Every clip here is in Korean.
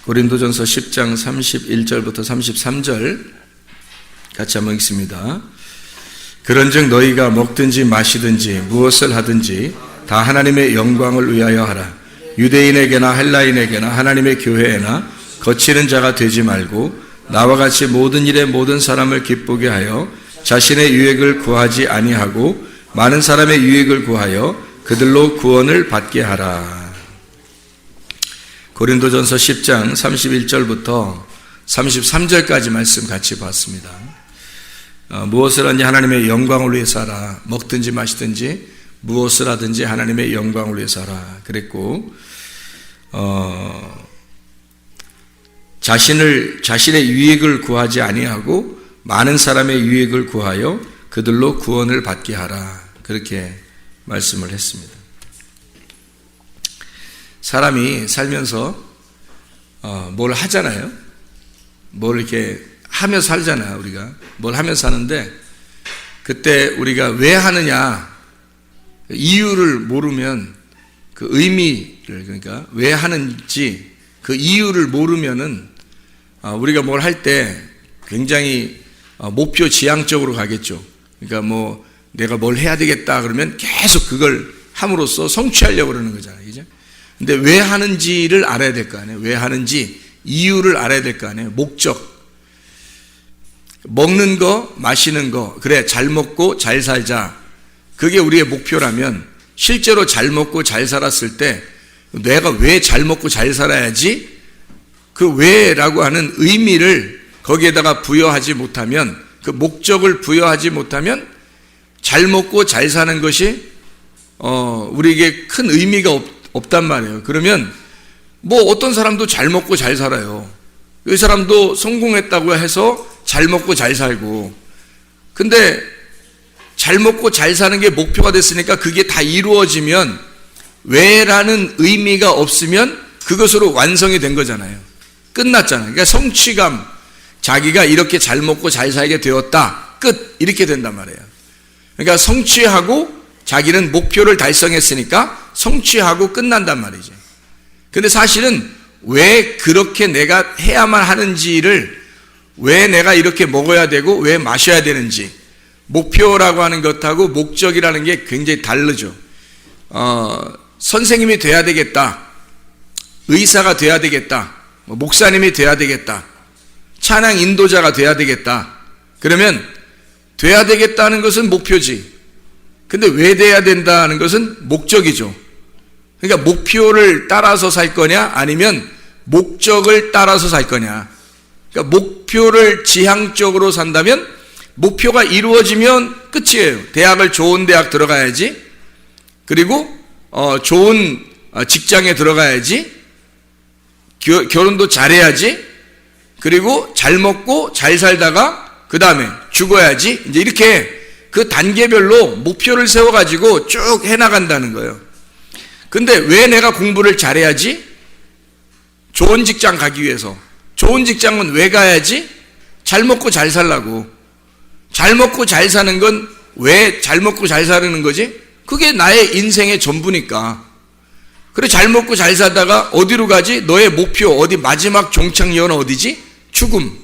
고린도전서 10장 31절부터 33절 같이 한번 읽습니다. 그런즉 너희가 먹든지 마시든지 무엇을 하든지 다 하나님의 영광을 위하여 하라. 유대인에게나 헬라인에게나 하나님의 교회에나 거치는 자가 되지 말고 나와 같이 모든 일에 모든 사람을 기쁘게 하여 자신의 유익을 구하지 아니하고 많은 사람의 유익을 구하여 그들로 구원을 받게 하라. 고린도전서 10장 31절부터 33절까지 말씀 같이 봤습니다. 무엇을 하든지 하나님의 영광을 위해서 하라. 먹든지 마시든지 무엇을 하든지 하나님의 영광을 위해서 하라 그랬고, 자신의 유익을 구하지 아니하고 많은 사람의 유익을 구하여 그들로 구원을 받게 하라 그렇게 말씀을 했습니다. 사람이 살면서 뭘 하잖아요. 뭘 이렇게 하며 살잖아요. 우리가 뭘 하며 사는데 그때 우리가 왜 하느냐 이유를 모르면 그 의미를, 그러니까 왜 하는지 그 이유를 모르면은 우리가 뭘 할 때 굉장히 목표 지향적으로 가겠죠. 그러니까 뭐 내가 뭘 해야 되겠다 그러면 계속 그걸 함으로써 성취하려고 그러는 거잖아요. 그죠? 근데 왜 하는지를 알아야 될 거 아니에요. 왜 하는지 이유를 알아야 될 거 아니에요. 목적. 먹는 거, 마시는 거, 그래 잘 먹고 잘 살자. 그게 우리의 목표라면 실제로 잘 먹고 잘 살았을 때 내가 왜 잘 먹고 잘 살아야지? 그 왜라고 하는 의미를 거기에다가 부여하지 못하면, 그 목적을 부여하지 못하면 잘 먹고 잘 사는 것이 우리에게 큰 의미가 없단 말이에요. 그러면 뭐 어떤 사람도 잘 먹고 잘 살아요. 이 사람도 성공했다고 해서 잘 먹고 잘 살고, 근데 잘 먹고 잘 사는 게 목표가 됐으니까 그게 다 이루어지면 왜라는 의미가 없으면 그것으로 완성이 된 거잖아요. 끝났잖아요. 그러니까 성취감, 자기가 이렇게 잘 먹고 잘 살게 되었다, 끝, 이렇게 된단 말이에요. 그러니까 성취하고 자기는 목표를 달성했으니까 성취하고 끝난단 말이죠. 근데 사실은 왜 그렇게 내가 해야만 하는지를, 왜 내가 이렇게 먹어야 되고 왜 마셔야 되는지, 목표라고 하는 것하고 목적이라는 게 굉장히 다르죠. 선생님이 돼야 되겠다, 의사가 돼야 되겠다, 목사님이 돼야 되겠다, 찬양 인도자가 돼야 되겠다, 그러면 돼야 되겠다는 것은 목표지. 근데 왜 돼야 된다는 것은 목적이죠. 그러니까 목표를 따라서 살 거냐 아니면 목적을 따라서 살 거냐. 그러니까 목표를 지향적으로 산다면 목표가 이루어지면 끝이에요. 대학을 좋은 대학 들어가야지, 그리고 좋은 직장에 들어가야지, 결혼도 잘해야지, 그리고 잘 먹고 잘 살다가 그 다음에 죽어야지, 이제 이렇게 그 단계별로 목표를 세워가지고 쭉 해나간다는 거예요. 근데 왜 내가 공부를 잘해야지? 좋은 직장 가기 위해서. 좋은 직장은 왜 가야지? 잘 먹고 잘 살라고. 잘 먹고 잘 사는 건 왜 잘 먹고 잘 사는 거지? 그게 나의 인생의 전부니까. 그래, 잘 먹고 잘 살다가 어디로 가지? 너의 목표, 어디 마지막 종착역은 어디지? 죽음.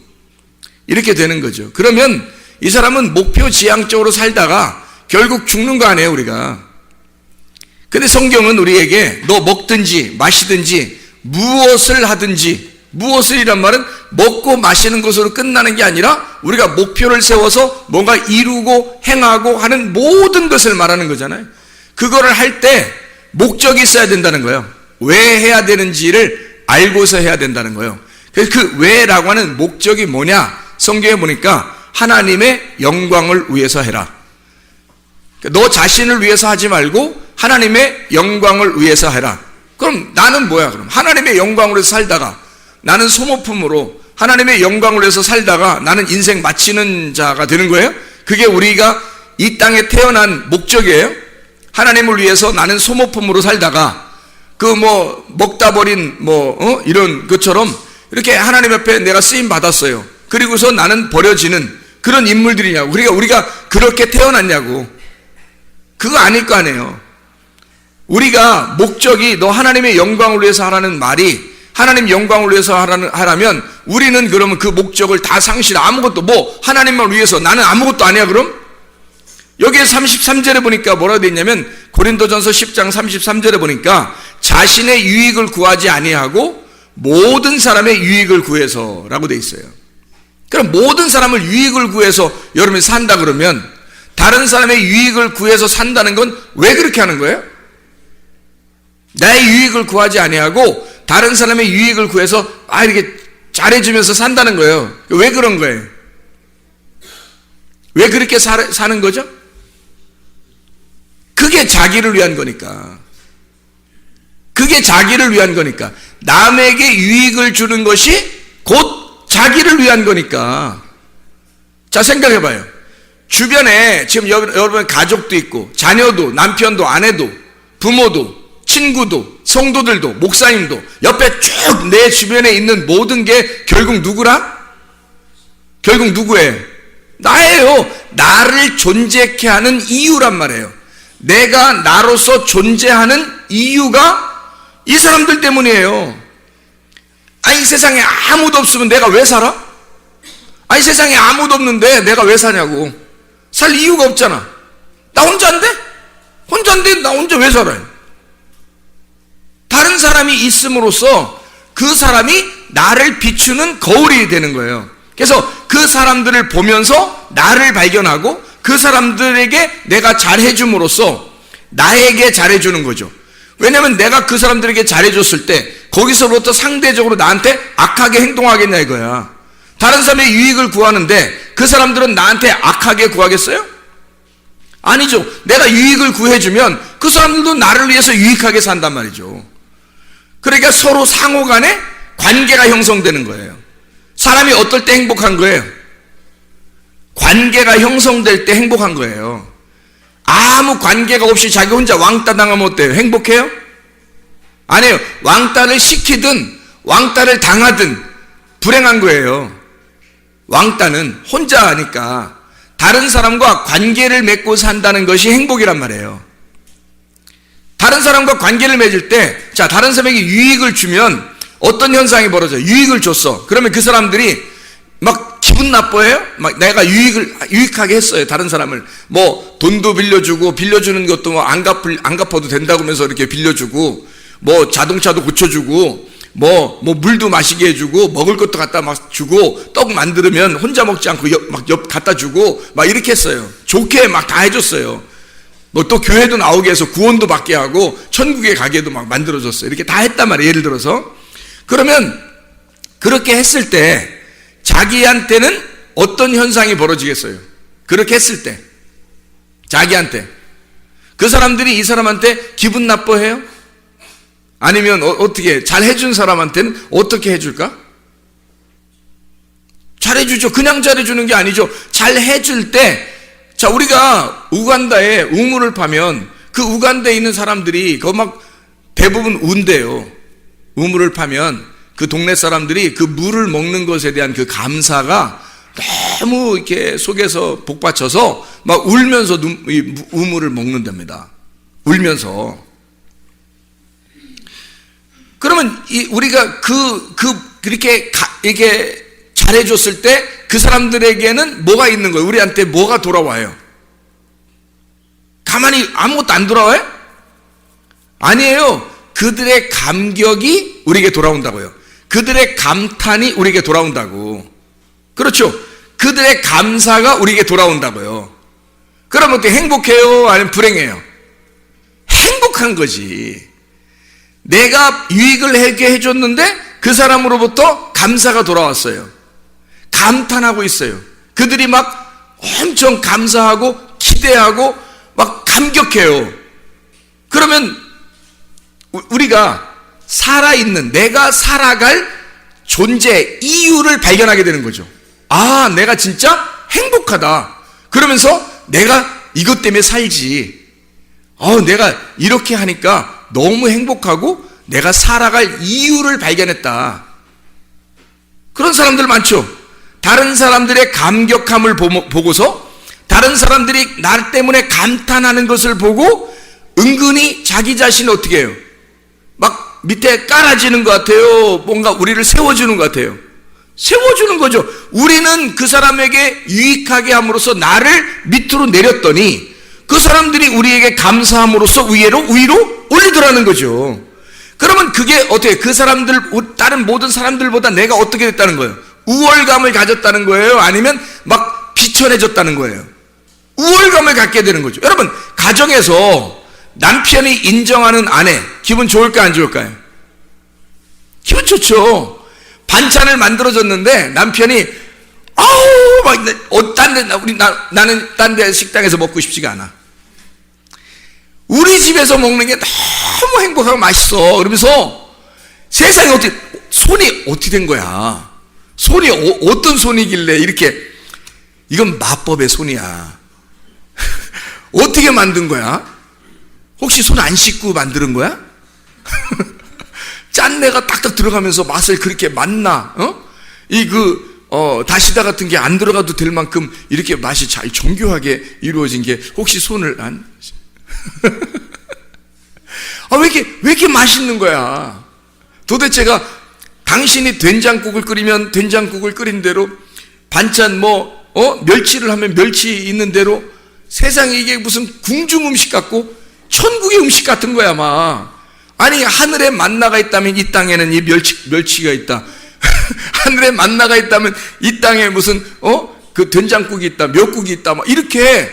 이렇게 되는 거죠. 그러면 이 사람은 목표 지향적으로 살다가 결국 죽는 거 아니에요, 우리가. 근데 성경은 우리에게 너 먹든지 마시든지 무엇을 하든지, 무엇을이란 말은 먹고 마시는 것으로 끝나는 게 아니라 우리가 목표를 세워서 뭔가 이루고 행하고 하는 모든 것을 말하는 거잖아요. 그거를 할 때 목적이 있어야 된다는 거예요. 왜 해야 되는지를 알고서 해야 된다는 거예요. 그래서 그 왜라고 하는 목적이 뭐냐? 성경에 보니까 하나님의 영광을 위해서 해라. 너 자신을 위해서 하지 말고 하나님의 영광을 위해서 해라. 그럼 나는 뭐야? 그럼 하나님의 영광을 위해서 살다가, 나는 소모품으로 하나님의 영광을 위해서 살다가 나는 인생 마치는 자가 되는 거예요? 그게 우리가 이 땅에 태어난 목적이에요? 하나님을 위해서 나는 소모품으로 살다가 먹다 버린 이런 것처럼 이렇게 하나님 앞에 내가 쓰임 받았어요. 그리고서 나는 버려지는 그런 인물들이냐고. 그러니까 우리가 그렇게 태어났냐고. 그거 아닐 거 아니에요. 우리가 목적이 너 하나님의 영광을 위해서 하라는 말이 하나님 영광을 위해서 하라면 우리는 그러면 그 목적을 다 상실해. 아무것도 하나님만 위해서 나는 아무것도 아니야 그럼? 여기에 33절에 보니까 뭐라고 되어 있냐면 고린도전서 10장 33절에 보니까 자신의 유익을 구하지 아니하고 모든 사람의 유익을 구해서라고 되어 있어요. 그럼 모든 사람을 유익을 구해서 여러분이 산다 그러면 다른 사람의 유익을 구해서 산다는 건 왜 그렇게 하는 거예요? 나의 유익을 구하지 아니하고 다른 사람의 유익을 구해서 이렇게 잘해주면서 산다는 거예요. 왜 그런 거예요? 왜 그렇게 사는 거죠? 그게 자기를 위한 거니까. 그게 자기를 위한 거니까. 남에게 유익을 주는 것이 곧 자기를 위한 거니까. 자, 생각해봐요. 주변에 지금 여러분 가족도 있고 자녀도 남편도 아내도 부모도 친구도 성도들도 목사님도 옆에 쭉 내 주변에 있는 모든 게 결국 누구라? 결국 누구예요? 나예요. 나를 존재케 하는 이유란 말이에요. 내가 나로서 존재하는 이유가 이 사람들 때문이에요. 이 세상에 아무도 없으면 내가 왜 살아? 이 세상에 아무도 없는데 내가 왜 사냐고. 살 이유가 없잖아. 나 혼자인데? 혼자인데 나 혼자 왜 살아요? 다른 사람이 있음으로써 그 사람이 나를 비추는 거울이 되는 거예요. 그래서 그 사람들을 보면서 나를 발견하고 그 사람들에게 내가 잘해줌으로써 나에게 잘해주는 거죠. 왜냐하면 내가 그 사람들에게 잘해줬을 때 거기서부터 상대적으로 나한테 악하게 행동하겠냐 이거야. 다른 사람의 유익을 구하는데 그 사람들은 나한테 악하게 구하겠어요? 아니죠. 내가 유익을 구해주면 그 사람들도 나를 위해서 유익하게 산단 말이죠. 그러니까 서로 상호 간에 관계가 형성되는 거예요. 사람이 어떨 때 행복한 거예요? 관계가 형성될 때 행복한 거예요. 아무 관계가 없이 자기 혼자 왕따 당하면 어때요? 행복해요? 아니에요. 왕따를 시키든 왕따를 당하든 불행한 거예요. 왕따는 혼자 하니까 다른 사람과 관계를 맺고 산다는 것이 행복이란 말이에요. 다른 사람과 관계를 맺을 때, 자, 다른 사람에게 유익을 주면 어떤 현상이 벌어져요? 유익을 줬어. 그러면 그 사람들이 막 기분 나빠해요? 막 내가 유익하게 했어요. 다른 사람을. 돈도 빌려주는 것도 안 갚아도 된다고 하면서 이렇게 빌려주고, 자동차도 고쳐주고, 물도 마시게 해주고, 먹을 것도 갖다 막 주고, 떡 만들면 혼자 먹지 않고 옆 갖다 주고, 막 이렇게 했어요. 좋게 막 다 해줬어요. 또 교회도 나오게 해서 구원도 받게 하고, 천국에 가게도 막 만들어줬어요. 이렇게 다 했단 말이에요. 예를 들어서. 그러면, 그렇게 했을 때, 자기한테는 어떤 현상이 벌어지겠어요? 그렇게 했을 때. 자기한테. 그 사람들이 이 사람한테 기분 나빠해요? 아니면 어떻게 잘 해준 사람한테는 어떻게 해줄까? 잘해주죠. 그냥 잘해주는 게 아니죠. 잘 해줄 때, 자, 우리가 우간다에 우물을 파면 그 우간다에 있는 사람들이 그 막 대부분 운대요. 우물을 파면 그 동네 사람들이 그 물을 먹는 것에 대한 그 감사가 너무 이렇게 속에서 복받쳐서 막 울면서 우물을 먹는답니다. 울면서. 그러면 우리가 그렇게 이렇게 잘해줬을 때 그 사람들에게는 뭐가 있는 거예요? 우리한테 뭐가 돌아와요? 가만히 아무것도 안 돌아와요? 아니에요. 그들의 감격이 우리에게 돌아온다고요. 그들의 감탄이 우리에게 돌아온다고. 그렇죠. 그들의 감사가 우리에게 돌아온다고요. 그럼 어떻게 행복해요? 아니면 불행해요? 행복한 거지. 내가 유익을 하게 해줬는데 그 사람으로부터 감사가 돌아왔어요. 감탄하고 있어요. 그들이 막 엄청 감사하고 기대하고 막 감격해요. 그러면 우리가 살아있는, 내가 살아갈 존재, 이유를 발견하게 되는 거죠. 아, 내가 진짜 행복하다. 그러면서 내가 이것 때문에 살지. 내가 이렇게 하니까 너무 행복하고 내가 살아갈 이유를 발견했다. 그런 사람들 많죠. 다른 사람들의 감격함을 보고서 다른 사람들이 나 때문에 감탄하는 것을 보고 은근히 자기 자신을 어떻게 해요? 막 밑에 깔아지는 것 같아요. 뭔가 우리를 세워주는 것 같아요. 세워주는 거죠. 우리는 그 사람에게 유익하게 함으로써 나를 밑으로 내렸더니 그 사람들이 우리에게 감사함으로써 위로 올리더라는 거죠. 그러면 그게 어떻게, 그 사람들, 다른 모든 사람들보다 내가 어떻게 됐다는 거예요? 우월감을 가졌다는 거예요? 아니면 막 비천해졌다는 거예요? 우월감을 갖게 되는 거죠. 여러분, 가정에서 남편이 인정하는 아내, 기분 좋을까 안 좋을까요? 기분 좋죠. 반찬을 만들어줬는데 남편이 아우 막 나는 딴 데 식당에서 먹고 싶지가 않아. 우리 집에서 먹는 게 너무 행복하고 맛있어. 그러면서 세상에 손이 어떻게 된 거야? 손이 어떤 손이길래 이렇게, 이건 마법의 손이야. 어떻게 만든 거야? 혹시 손 안 씻고 만드는 거야? 짠내가 딱딱 들어가면서 맛을 그렇게 맛나, 다시다 같은 게 안 들어가도 될 만큼 이렇게 맛이 잘 정교하게 이루어진 게 혹시 손을 안, 왜 이렇게 맛있는 거야? 도대체가 당신이 된장국을 끓이면 된장국을 끓인 대로, 반찬 멸치를 하면 멸치 있는 대로, 세상에 이게 무슨 궁중 음식 같고 천국의 음식 같은 거야, 막. 아니, 하늘에 만나가 있다면 이 땅에는 이 멸치가 있다. 하늘에 만나가 있다면 이 땅에 무슨, 그 된장국이 있다, 멸국이 있다, 막 이렇게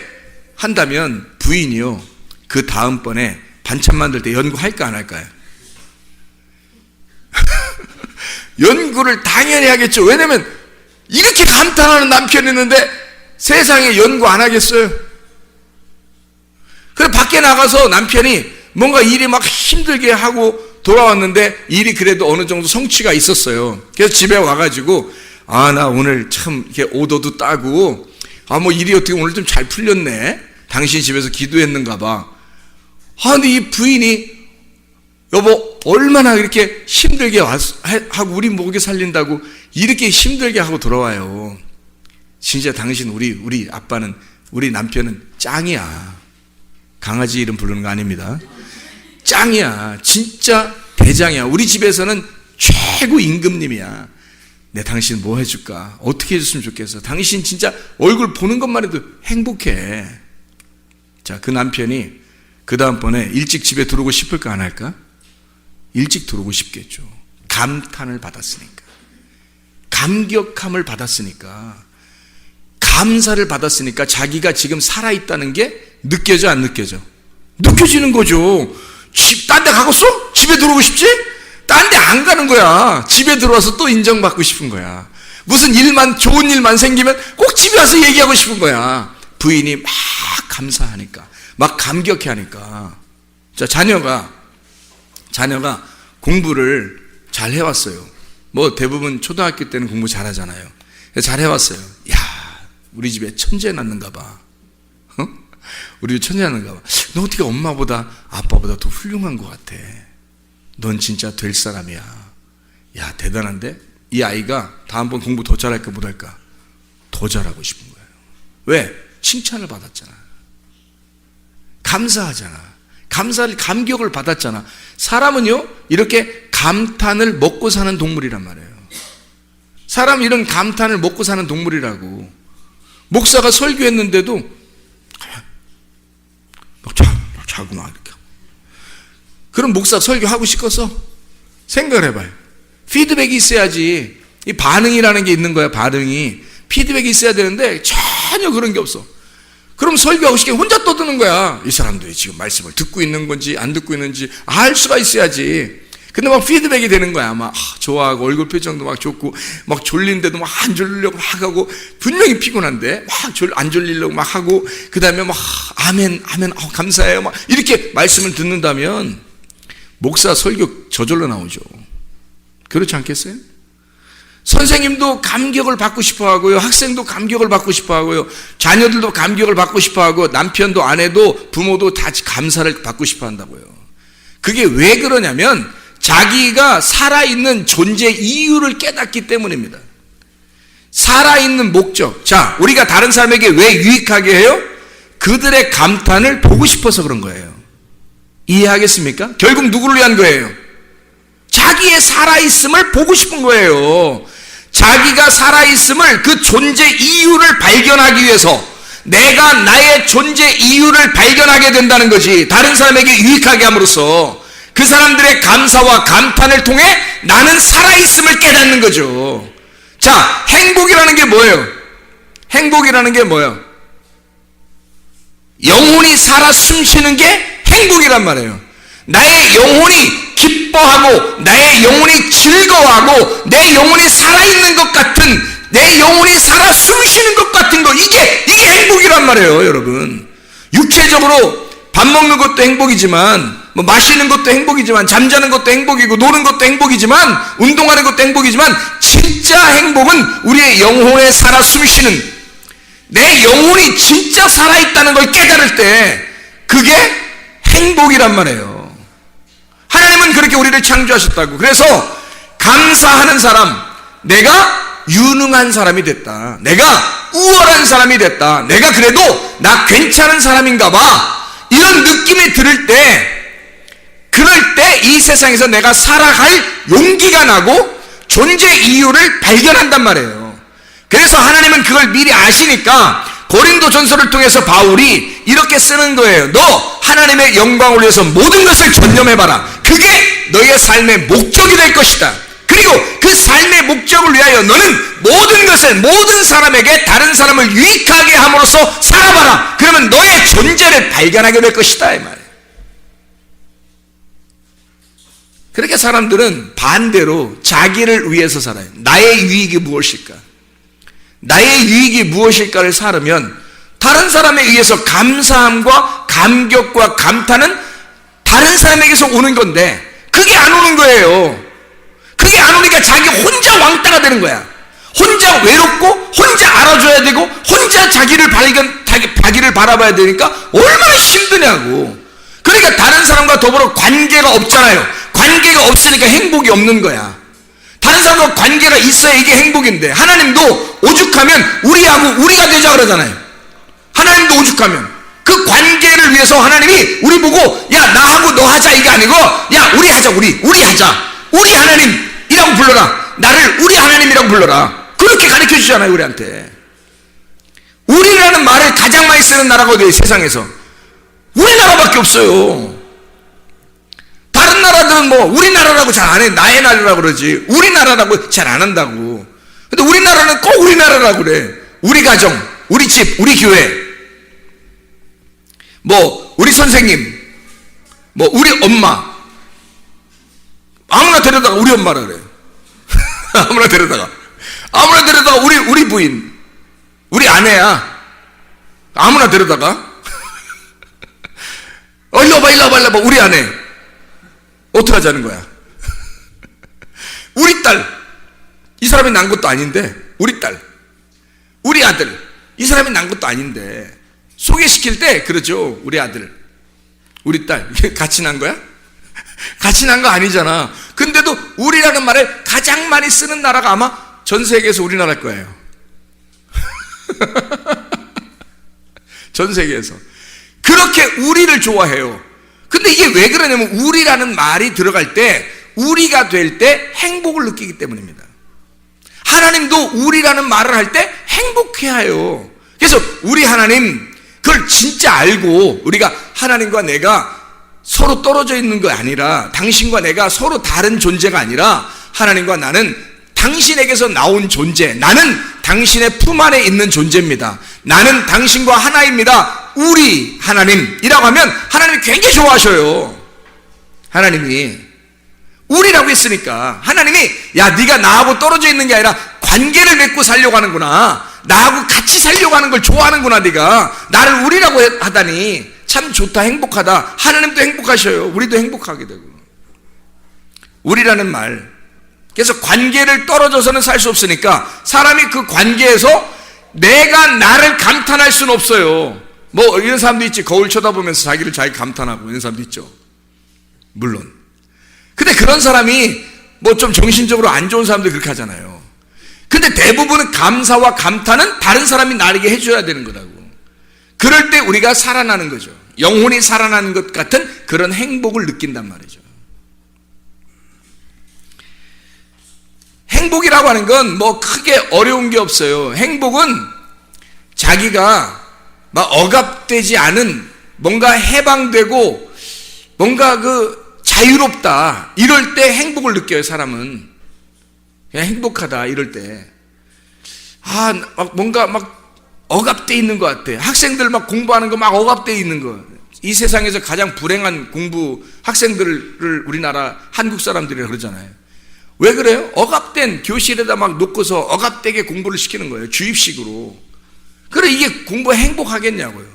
한다면 부인이요, 그 다음번에 반찬 만들 때 연구할까 안 할까요? 연구를 당연히 하겠죠. 왜냐면 이렇게 감탄하는 남편이 있는데 세상에 연구 안 하겠어요? 그래, 밖에 나가서 남편이 뭔가 일이 막 힘들게 하고 돌아왔는데 일이 그래도 어느 정도 성취가 있었어요. 그래서 집에 와가지고, 나 오늘 참 이렇게 오더도 따고, 일이 어떻게 오늘 좀 잘 풀렸네. 당신 집에서 기도했는가 봐. 근데 이 부인이, 여보, 얼마나 이렇게 힘들게 하고 우리 먹여 살린다고 이렇게 힘들게 하고 돌아와요. 진짜 당신, 우리 아빠는, 우리 남편은 짱이야. 강아지 이름 부르는 거 아닙니다. 짱이야. 진짜 대장이야. 우리 집에서는 최고 임금님이야. 내 당신 뭐 해줄까? 어떻게 해줬으면 좋겠어? 당신 진짜 얼굴 보는 것만 해도 행복해. 자, 그 남편이 그 다음번에 일찍 집에 들어오고 싶을까 안 할까? 일찍 들어오고 싶겠죠. 감탄을 받았으니까, 감격함을 받았으니까, 감사를 받았으니까 자기가 지금 살아있다는 게 느껴져 안 느껴져? 느껴지는 거죠. 딴 데 가겠어? 집에 들어오고 싶지? 딴 데 안 가는 거야. 집에 들어와서 또 인정받고 싶은 거야. 무슨 좋은 일만 생기면 꼭 집에 와서 얘기하고 싶은 거야. 부인이 막 감사하니까, 막 감격해 하니까. 자, 자녀가 공부를 잘 해왔어요. 대부분 초등학교 때는 공부 잘 하잖아요. 잘 해왔어요. 우리 집에 천재 낳는가 봐. 우리 집에 천재 낳는가 봐. 너 어떻게 엄마보다 아빠보다 더 훌륭한 것 같아. 넌 진짜 될 사람이야. 야, 대단한데? 이 아이가 다음번 공부 더 잘할까 못할까? 더 잘하고 싶은 거예요. 왜? 칭찬을 받았잖아. 감사하잖아. 감격을 받았잖아. 사람은요, 이렇게 감탄을 먹고 사는 동물이란 말이에요. 사람 이런 감탄을 먹고 사는 동물이라고. 목사가 설교했는데도 자고 막 이렇게. 그럼 목사 설교하고 싶겠어? 생각을 해봐요. 피드백이 있어야지. 이 반응이라는 게 있는 거야. 반응이. 피드백이 있어야 되는데 전혀 그런 게 없어. 그럼 설교하고 싶게 혼자 떠드는 거야. 이 사람들이 지금 말씀을 듣고 있는 건지 안 듣고 있는지 알 수가 있어야지. 근데 막 피드백이 되는 거야. 막 좋아하고 얼굴 표정도 막 좋고 막 졸린데도 막 안 졸리려고 막 하고, 분명히 피곤한데 막 안 졸리려고 막 하고, 그 다음에 막 아멘 감사해요 막 이렇게 말씀을 듣는다면 목사 설교 저절로 나오죠. 그렇지 않겠어요? 선생님도 감격을 받고 싶어 하고요. 학생도 감격을 받고 싶어 하고요. 자녀들도 감격을 받고 싶어 하고, 남편도 아내도 부모도 다 감사를 받고 싶어 한다고요. 그게 왜 그러냐면 자기가 살아있는 존재 이유를 깨닫기 때문입니다. 살아있는 목적. 자, 우리가 다른 사람에게 왜 유익하게 해요? 그들의 감탄을 보고 싶어서 그런 거예요. 이해하겠습니까? 결국 누구를 위한 거예요? 자기의 살아있음을 보고 싶은 거예요. 자기가 살아있음을, 그 존재 이유를 발견하기 위해서 내가 나의 존재 이유를 발견하게 된다는 거지. 다른 사람에게 유익하게 함으로써 그 사람들의 감사와 감탄을 통해 나는 살아있음을 깨닫는 거죠. 자, 행복이라는 게 뭐예요? 행복이라는 게 뭐예요? 영혼이 살아 숨쉬는 게 행복이란 말이에요. 나의 영혼이 기뻐하고 나의 영혼이 즐거워하고 내 영혼이 살아있는 것 같은, 내 영혼이 살아 숨쉬는 것 같은 거, 이게 행복이란 말이에요. 여러분, 육체적으로 밥 먹는 것도 행복이지만, 뭐 마시는 것도 행복이지만, 잠자는 것도 행복이고, 노는 것도 행복이지만, 운동하는 것도 행복이지만, 진짜 행복은 우리의 영혼에 살아 숨쉬는, 내 영혼이 진짜 살아있다는 걸 깨달을 때 그게 행복이란 말이에요. 하나님은 그렇게 우리를 창조하셨다고. 그래서 감사하는 사람, 내가 유능한 사람이 됐다, 내가 우월한 사람이 됐다, 내가 그래도 나 괜찮은 사람인가 봐, 이런 느낌이 들을 때, 그럴 때 이 세상에서 내가 살아갈 용기가 나고 존재 이유를 발견한단 말이에요. 그래서 하나님은 그걸 미리 아시니까 고린도 전서를 통해서 바울이 이렇게 쓰는 거예요. 너 하나님의 영광을 위해서 모든 것을 전념해봐라. 그게 너의 삶의 목적이 될 것이다. 그리고 그 삶의 목적을 위하여 너는 모든 것을, 모든 사람에게 다른 사람을 유익하게 함으로써 살아봐라. 그러면 너의 존재를 발견하게 될 것이다, 이 말이에요. 그렇게 사람들은 반대로 자기를 위해서 살아요. 나의 유익이 무엇일까? 나의 유익이 무엇일까를 살으면 다른 사람에 의해서 감사함과 감격과 감탄은 다른 사람에게서 오는 건데 그게 안 오는 거예요. 그게 안 오니까 자기 혼자 왕따가 되는 거야. 혼자 외롭고 혼자 알아줘야 되고 혼자 자기를 바라봐야 되니까 얼마나 힘드냐고. 그러니까 다른 사람과 더불어 관계가 없잖아요. 관계가 없으니까 행복이 없는 거야. 다른 사람과 관계가 있어야 이게 행복인데, 하나님도 오죽하면 우리하고 우리가 되자 그러잖아요. 하나님도 오죽하면 그 관계를 위해서 하나님이 우리 보고 야 나하고 너 하자 이게 아니고 야 우리 하자, 우리 하자, 우리 하나님이라고 불러라, 나를 우리 하나님이라고 불러라, 그렇게 가르쳐 주잖아요. 우리한테 우리라는 말을 가장 많이 쓰는 나라가 어디예요? 세상에서 우리나라밖에 없어요. 다른 나라들은 뭐 우리나라라고 잘 안 해. 나의 나라라고 그러지 우리나라라고 잘 안 한다고. 근데 우리나라는 꼭 우리나라라고 그래. 우리 가정, 우리 집, 우리 교회, 뭐 우리 선생님, 뭐 우리 엄마, 아무나 데려다가 우리 엄마라 그래. 아무나 데려다가 우리 부인, 우리 아내야, 아무나 데려다가 일로 와봐 우리 아내. 어떻게 하자는 거야? 우리 딸, 이 사람이 난 것도 아닌데, 우리 딸, 우리 아들, 이 사람이 난 것도 아닌데 소개시킬 때 그러죠. 우리 아들, 우리 딸, 같이 난 거야? 같이 난 거 아니잖아. 근데도 우리라는 말을 가장 많이 쓰는 나라가 아마 전 세계에서 우리나라일 거예요. 전 세계에서 그렇게 우리를 좋아해요. 근데 이게 왜 그러냐면 우리라는 말이 들어갈 때, 우리가 될 때 행복을 느끼기 때문입니다. 하나님도 우리라는 말을 할 때 행복해해요. 그래서 우리 하나님, 그걸 진짜 알고 우리가 하나님과 내가 서로 떨어져 있는 거 아니라, 당신과 내가 서로 다른 존재가 아니라 하나님과 나는 당신에게서 나온 존재, 나는 당신의 품 안에 있는 존재입니다. 나는 당신과 하나입니다. 우리 하나님이라고 하면 하나님이 굉장히 좋아하셔요. 하나님이 우리라고 했으니까 하나님이 야 네가 나하고 떨어져 있는 게 아니라 관계를 맺고 살려고 하는구나, 나하고 같이 살려고 하는 걸 좋아하는구나, 네가 나를 우리라고 하다니 참 좋다, 행복하다. 하나님도 행복하셔요. 우리도 행복하게 되고. 우리라는 말, 그래서 관계를 떨어져서는 살 수 없으니까 사람이 그 관계에서 내가 나를 감탄할 수는 없어요. 뭐 이런 사람도 있지. 거울 쳐다보면서 자기를 자기 감탄하고 이런 사람도 있죠, 물론. 근데 그런 사람이 뭐 좀 정신적으로 안 좋은 사람들이 그렇게 하잖아요. 근데 대부분은 감사와 감탄은 다른 사람이 나에게 해줘야 되는 거라고. 그럴 때 우리가 살아나는 거죠. 영혼이 살아나는 것 같은 그런 행복을 느낀단 말이죠. 행복이라고 하는 건 뭐 크게 어려운 게 없어요. 행복은 자기가 막 억압되지 않은, 뭔가 해방되고 뭔가 자유롭다, 이럴 때 행복을 느껴요. 사람은 그냥 행복하다 이럴 때, 막 뭔가 막 억압돼 있는 것 같아. 학생들 막 공부하는 거 막 억압돼 있는 거, 이 세상에서 가장 불행한 공부 학생들을 우리나라 한국 사람들이 그러잖아요. 왜 그래요? 억압된 교실에다 막 놓고서 억압되게 공부를 시키는 거예요. 주입식으로. 그래, 이게 공부 행복하겠냐고요.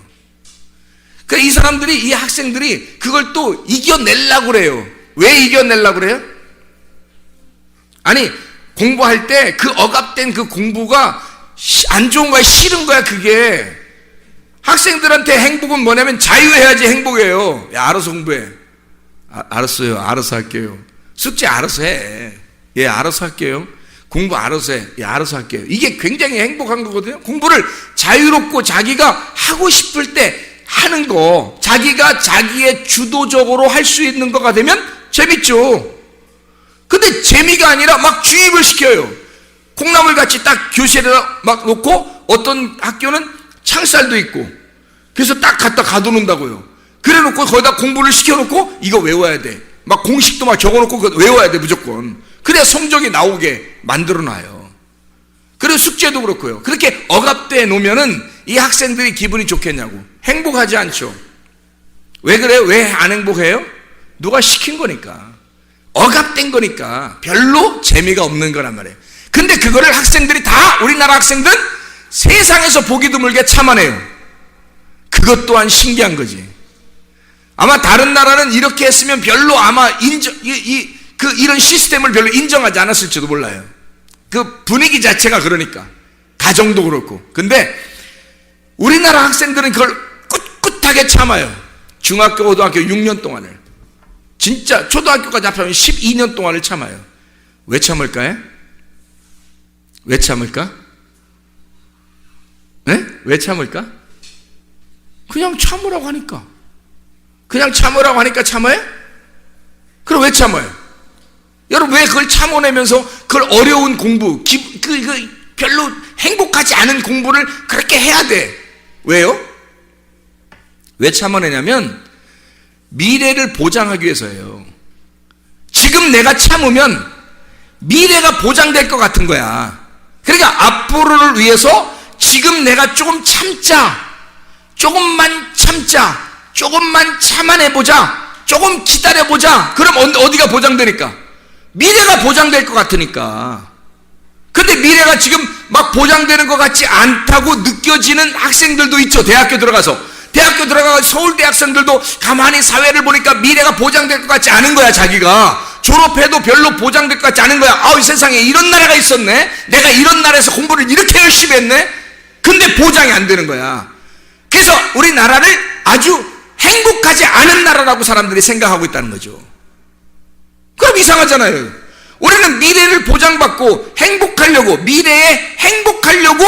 그래, 이 사람들이, 이 학생들이 그걸 또 이겨내려고 그래요. 왜 이겨내려고 그래요? 아니, 공부할 때 그 억압된 그 공부가 안 좋은 거야, 싫은 거야, 그게. 학생들한테 행복은 뭐냐면 자유해야지 행복이에요. 야, 알아서 공부해. 알았어요. 알아서 할게요. 숙제 알아서 해. 예, 알아서 할게요. 공부 알아서 해. 예, 알아서 할게요. 이게 굉장히 행복한 거거든요. 공부를 자유롭고 자기가 하고 싶을 때 하는 거, 자기가 자기의 주도적으로 할 수 있는 거가 되면 재밌죠. 근데 재미가 아니라 막 주입을 시켜요. 콩나물 같이 딱 교실에다 막 놓고, 어떤 학교는 창살도 있고, 그래서 딱 갖다 가둬놓는다고요. 그래 놓고 거기다 공부를 시켜놓고 이거 외워야 돼. 막 공식도 막 적어놓고 그거 외워야 돼, 무조건. 그래야 성적이 나오게 만들어놔요. 그리고 숙제도 그렇고요. 그렇게 억압돼 놓으면은 이 학생들이 기분이 좋겠냐고. 행복하지 않죠. 왜 그래요? 왜 안 행복해요? 누가 시킨 거니까. 억압된 거니까. 별로 재미가 없는 거란 말이에요. 근데 그거를 학생들이 다, 우리나라 학생들 세상에서 보기 드물게 참아내요. 그것 또한 신기한 거지. 아마 다른 나라는 이렇게 했으면 별로 아마 이런 시스템을 별로 인정하지 않았을지도 몰라요. 그 분위기 자체가 그러니까. 가정도 그렇고. 근데 우리나라 학생들은 그걸 꿋꿋하게 참아요. 중학교, 고등학교 6년 동안을. 진짜 초등학교까지 합하면 12년 동안을 참아요. 왜 참을까요? 왜 참을까? 네? 왜 참을까? 그냥 참으라고 하니까. 그냥 참으라고 하니까 참아요? 그럼 왜 참아요? 여러분, 왜 그걸 참아내면서 그걸 어려운 공부, 별로 행복하지 않은 공부를 그렇게 해야 돼? 왜요? 왜 참아내냐면 미래를 보장하기 위해서예요. 지금 내가 참으면 미래가 보장될 것 같은 거야. 그러니까 앞으로를 위해서 지금 내가 조금 참자, 조금만 참자, 조금만 참아내보자, 조금 기다려보자. 그럼 어디가 보장되니까? 미래가 보장될 것 같으니까. 근데 미래가 지금 막 보장되는 것 같지 않다고 느껴지는 학생들도 있죠. 대학교 들어가서 서울대 학생들도 가만히 사회를 보니까 미래가 보장될 것 같지 않은 거야. 자기가 졸업해도 별로 보장될 것 같지 않은 거야. 이 세상에 이런 나라가 있었네. 내가 이런 나라에서 공부를 이렇게 열심히 했네. 근데 보장이 안 되는 거야. 그래서 우리나라를 아주 행복하지 않은 나라라고 사람들이 생각하고 있다는 거죠. 그럼 이상하잖아요. 우리는 미래를 보장받고 행복하려고, 미래에 행복하려고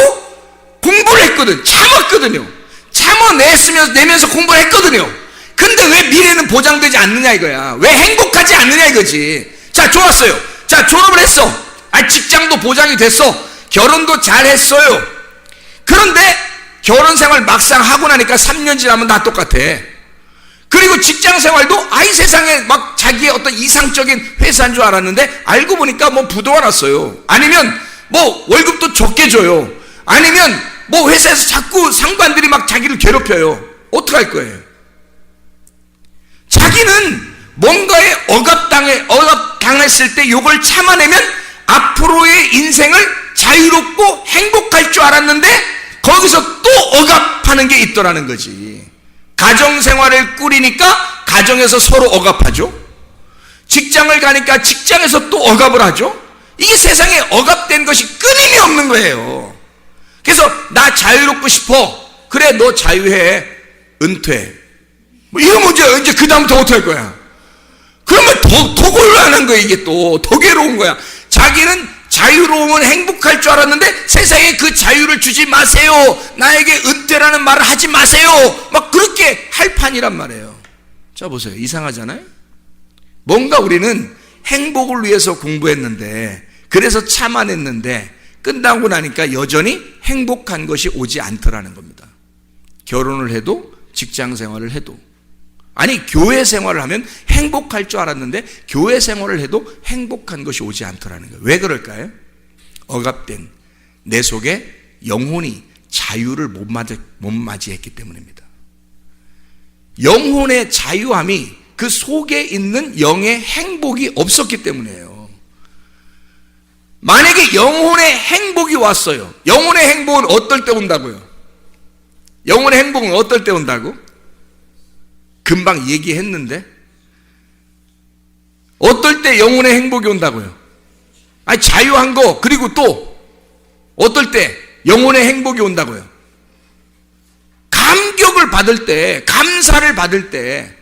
공부를 했거든. 참았거든요. 참아내면서 공부를 했거든요. 근데 왜 미래는 보장되지 않느냐 이거야. 왜 행복하지 않느냐 이거지. 자, 좋았어요. 자, 졸업을 했어. 직장도 보장이 됐어. 결혼도 잘 했어요. 그런데 결혼 생활 막상 하고 나니까 3년 지나면 다 똑같아. 그리고 직장 생활도 세상에 막 자기의 어떤 이상적인 회사인 줄 알았는데 알고 보니까 뭐 부도가 났어요. 아니면 뭐 월급도 적게 줘요. 아니면 뭐 회사에서 자꾸 상관들이 막 자기를 괴롭혀요. 어떡할 거예요? 자기는 뭔가에 억압당했을 때 요걸 참아내면 앞으로의 인생을 자유롭고 행복할 줄 알았는데 거기서 또 억압하는 게 있더라는 거지. 가정생활을 꾸리니까 가정에서 서로 억압하죠. 직장을 가니까 직장에서 또 억압을 하죠. 이게 세상에 억압된 것이 끊임이 없는 거예요. 그래서 나 자유롭고 싶어. 그래, 너 자유해. 은퇴. 뭐 이러면 이제 그 다음부터 어떻게 할 거야? 그러면 더 곤란한 거야. 이게 또 더 괴로운 거야. 자기는 자유로우면 행복할 줄 알았는데 세상에 그 자유를 주지 마세요. 나에게 은퇴라는 말을 하지 마세요. 막 그렇게 할 판이란 말이에요. 자, 보세요. 이상하잖아요? 뭔가 우리는 행복을 위해서 공부했는데 그래서 참아냈는데 끝나고 나니까 여전히 행복한 것이 오지 않더라는 겁니다. 결혼을 해도 직장 생활을 해도, 아니 교회 생활을 하면 행복할 줄 알았는데 교회 생활을 해도 행복한 것이 오지 않더라는 거예요. 왜 그럴까요? 억압된 내 속에 영혼이 자유를 못 맞이했기 때문입니다. 영혼의 자유함이 그 속에 있는 영의 행복이 없었기 때문이에요. 만약에 영혼의 행복이 왔어요. 영혼의 행복은 어떨 때 온다고요? 영혼의 행복은 어떨 때 온다고? 금방 얘기했는데 어떨 때 영혼의 행복이 온다고요? 아니 자유한 거, 그리고 또 어떨 때 영혼의 행복이 온다고요? 감격을 받을 때, 감사를 받을 때,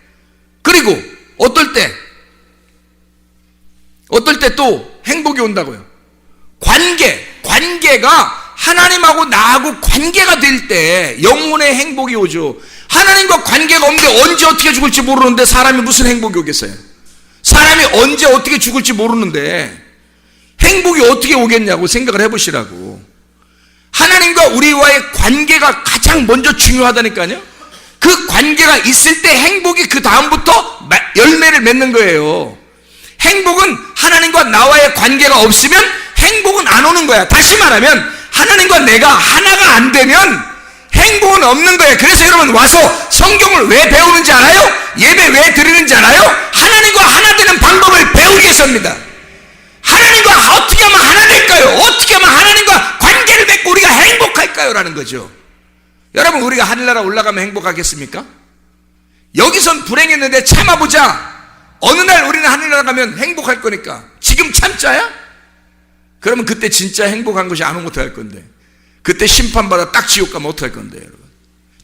그리고 어떨 때 또 행복이 온다고요? 관계가 하나님하고 나하고 관계가 될 때 영혼의 행복이 오죠. 하나님과 관계가 없는데 언제 어떻게 죽을지 모르는데 사람이 무슨 행복이 오겠어요? 사람이 언제 어떻게 죽을지 모르는데 행복이 어떻게 오겠냐고 생각을 해보시라고. 하나님과 우리와의 관계가 가장 먼저 중요하다니까요. 그 관계가 있을 때 행복이 그 다음부터 열매를 맺는 거예요. 행복은 하나님과 나와의 관계가 없으면 행복은 안 오는 거야. 다시 말하면 하나님과 내가 하나가 안 되면 행복은 없는 거예요. 그래서 여러분 와서 성경을 왜 배우는지 알아요? 예배 왜 드리는지 알아요? 하나님과 하나 되는 방법을 배우기 위해서입니다. 하나님과 어떻게 하면 하나 될까요? 어떻게 하면 하나님과 관계를 맺고 우리가 행복할까요? 라는 거죠. 여러분, 우리가 하늘나라 올라가면 행복하겠습니까? 여기선 불행했는데 참아보자. 어느 날 우리는 하늘나라 가면 행복할 거니까 지금 참자야? 그러면 그때 진짜 행복한 것이 아무것도 할 건데, 그때 심판받아 딱 지옥 가면 어떡할 건데, 여러분.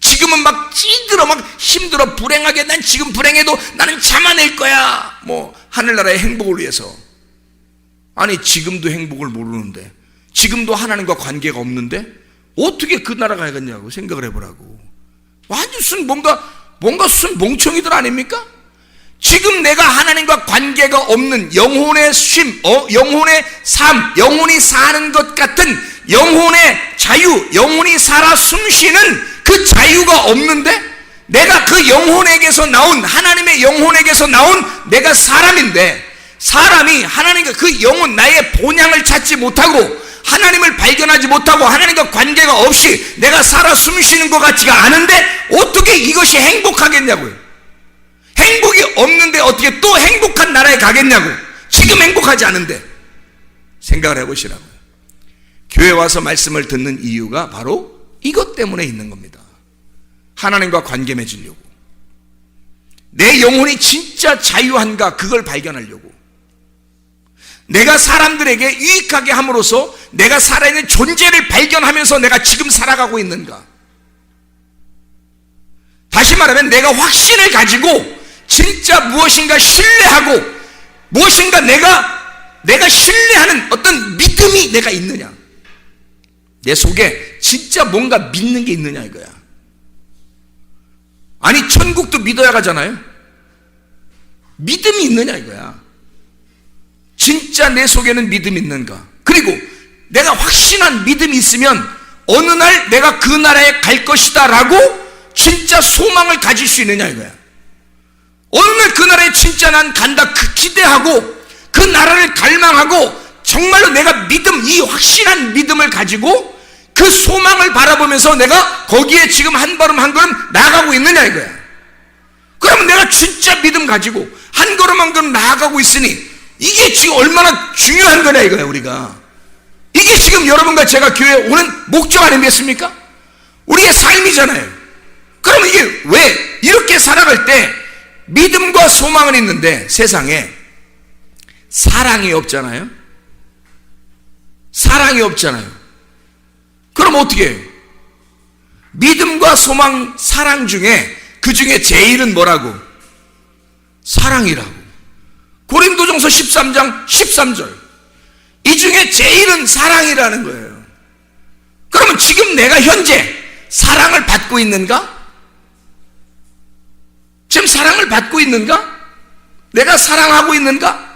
지금은 막 찌들어, 막 힘들어, 불행하게, 난 지금 불행해도 나는 참아낼 거야. 뭐 하늘나라의 행복을 위해서. 아니 지금도 행복을 모르는데, 지금도 하나님과 관계가 없는데 어떻게 그 나라 가야겠냐고 생각을 해보라고. 완전 뭔가 순 멍청이들 아닙니까? 지금 내가 하나님과 관계가 없는 영혼의 쉼, 영혼의 삶, 영혼이 사는 것 같은 영혼의 자유, 영혼이 살아 숨쉬는 그 자유가 없는데, 내가 그 영혼에게서 나온, 하나님의 영혼에게서 나온 내가 사람인데, 사람이 하나님과 그 영혼, 나의 본향을 찾지 못하고 하나님을 발견하지 못하고 하나님과 관계가 없이 내가 살아 숨쉬는 것 같지가 않은데 어떻게 이것이 행복하겠냐고요. 행복이 없는데 어떻게 또 행복한 나라에 가겠냐고. 지금 행복하지 않은데. 생각을 해보시라고요. 교회 와서 말씀을 듣는 이유가 바로 이것 때문에 있는 겁니다. 하나님과 관계 맺으려고. 내 영혼이 진짜 자유한가 그걸 발견하려고. 내가 사람들에게 유익하게 함으로써 내가 살아있는 존재를 발견하면서 내가 지금 살아가고 있는가. 다시 말하면 내가 확신을 가지고 진짜 무엇인가 신뢰하고 무엇인가 내가 신뢰하는 어떤 믿음이 내가 있느냐. 내 속에 진짜 뭔가 믿는 게 있느냐 이거야. 아니 천국도 믿어야 가잖아요. 믿음이 있느냐 이거야. 진짜 내 속에는 믿음이 있는가. 그리고 내가 확신한 믿음이 있으면 어느 날 내가 그 나라에 갈 것이다 라고 진짜 소망을 가질 수 있느냐 이거야. 어느 날 그 나라에 진짜 난 간다 그 기대하고 그 나라를 갈망하고 정말로 내가 믿음, 이 확신한 믿음을 가지고 그 소망을 바라보면서 내가 거기에 지금 한 걸음 한 걸음 나아가고 있느냐 이거야. 그러면 내가 진짜 믿음 가지고 한 걸음 한 걸음 나아가고 있으니 이게 지금 얼마나 중요한 거냐 이거야. 우리가 이게 지금 여러분과 제가 교회에 오는 목적 아니겠습니까? 우리의 삶이잖아요. 그럼 이게 왜 이렇게 살아갈 때 믿음과 소망은 있는데 세상에 사랑이 없잖아요. 사랑이 없잖아요. 그럼 어떻게 해요? 믿음과 소망, 사랑 중에 그 중에 제일은 뭐라고? 사랑이라고. 고린도전서 13장 13절. 이 중에 제일은 사랑이라는 거예요. 그러면 지금 내가 현재 사랑을 받고 있는가? 지금 사랑을 받고 있는가? 내가 사랑하고 있는가?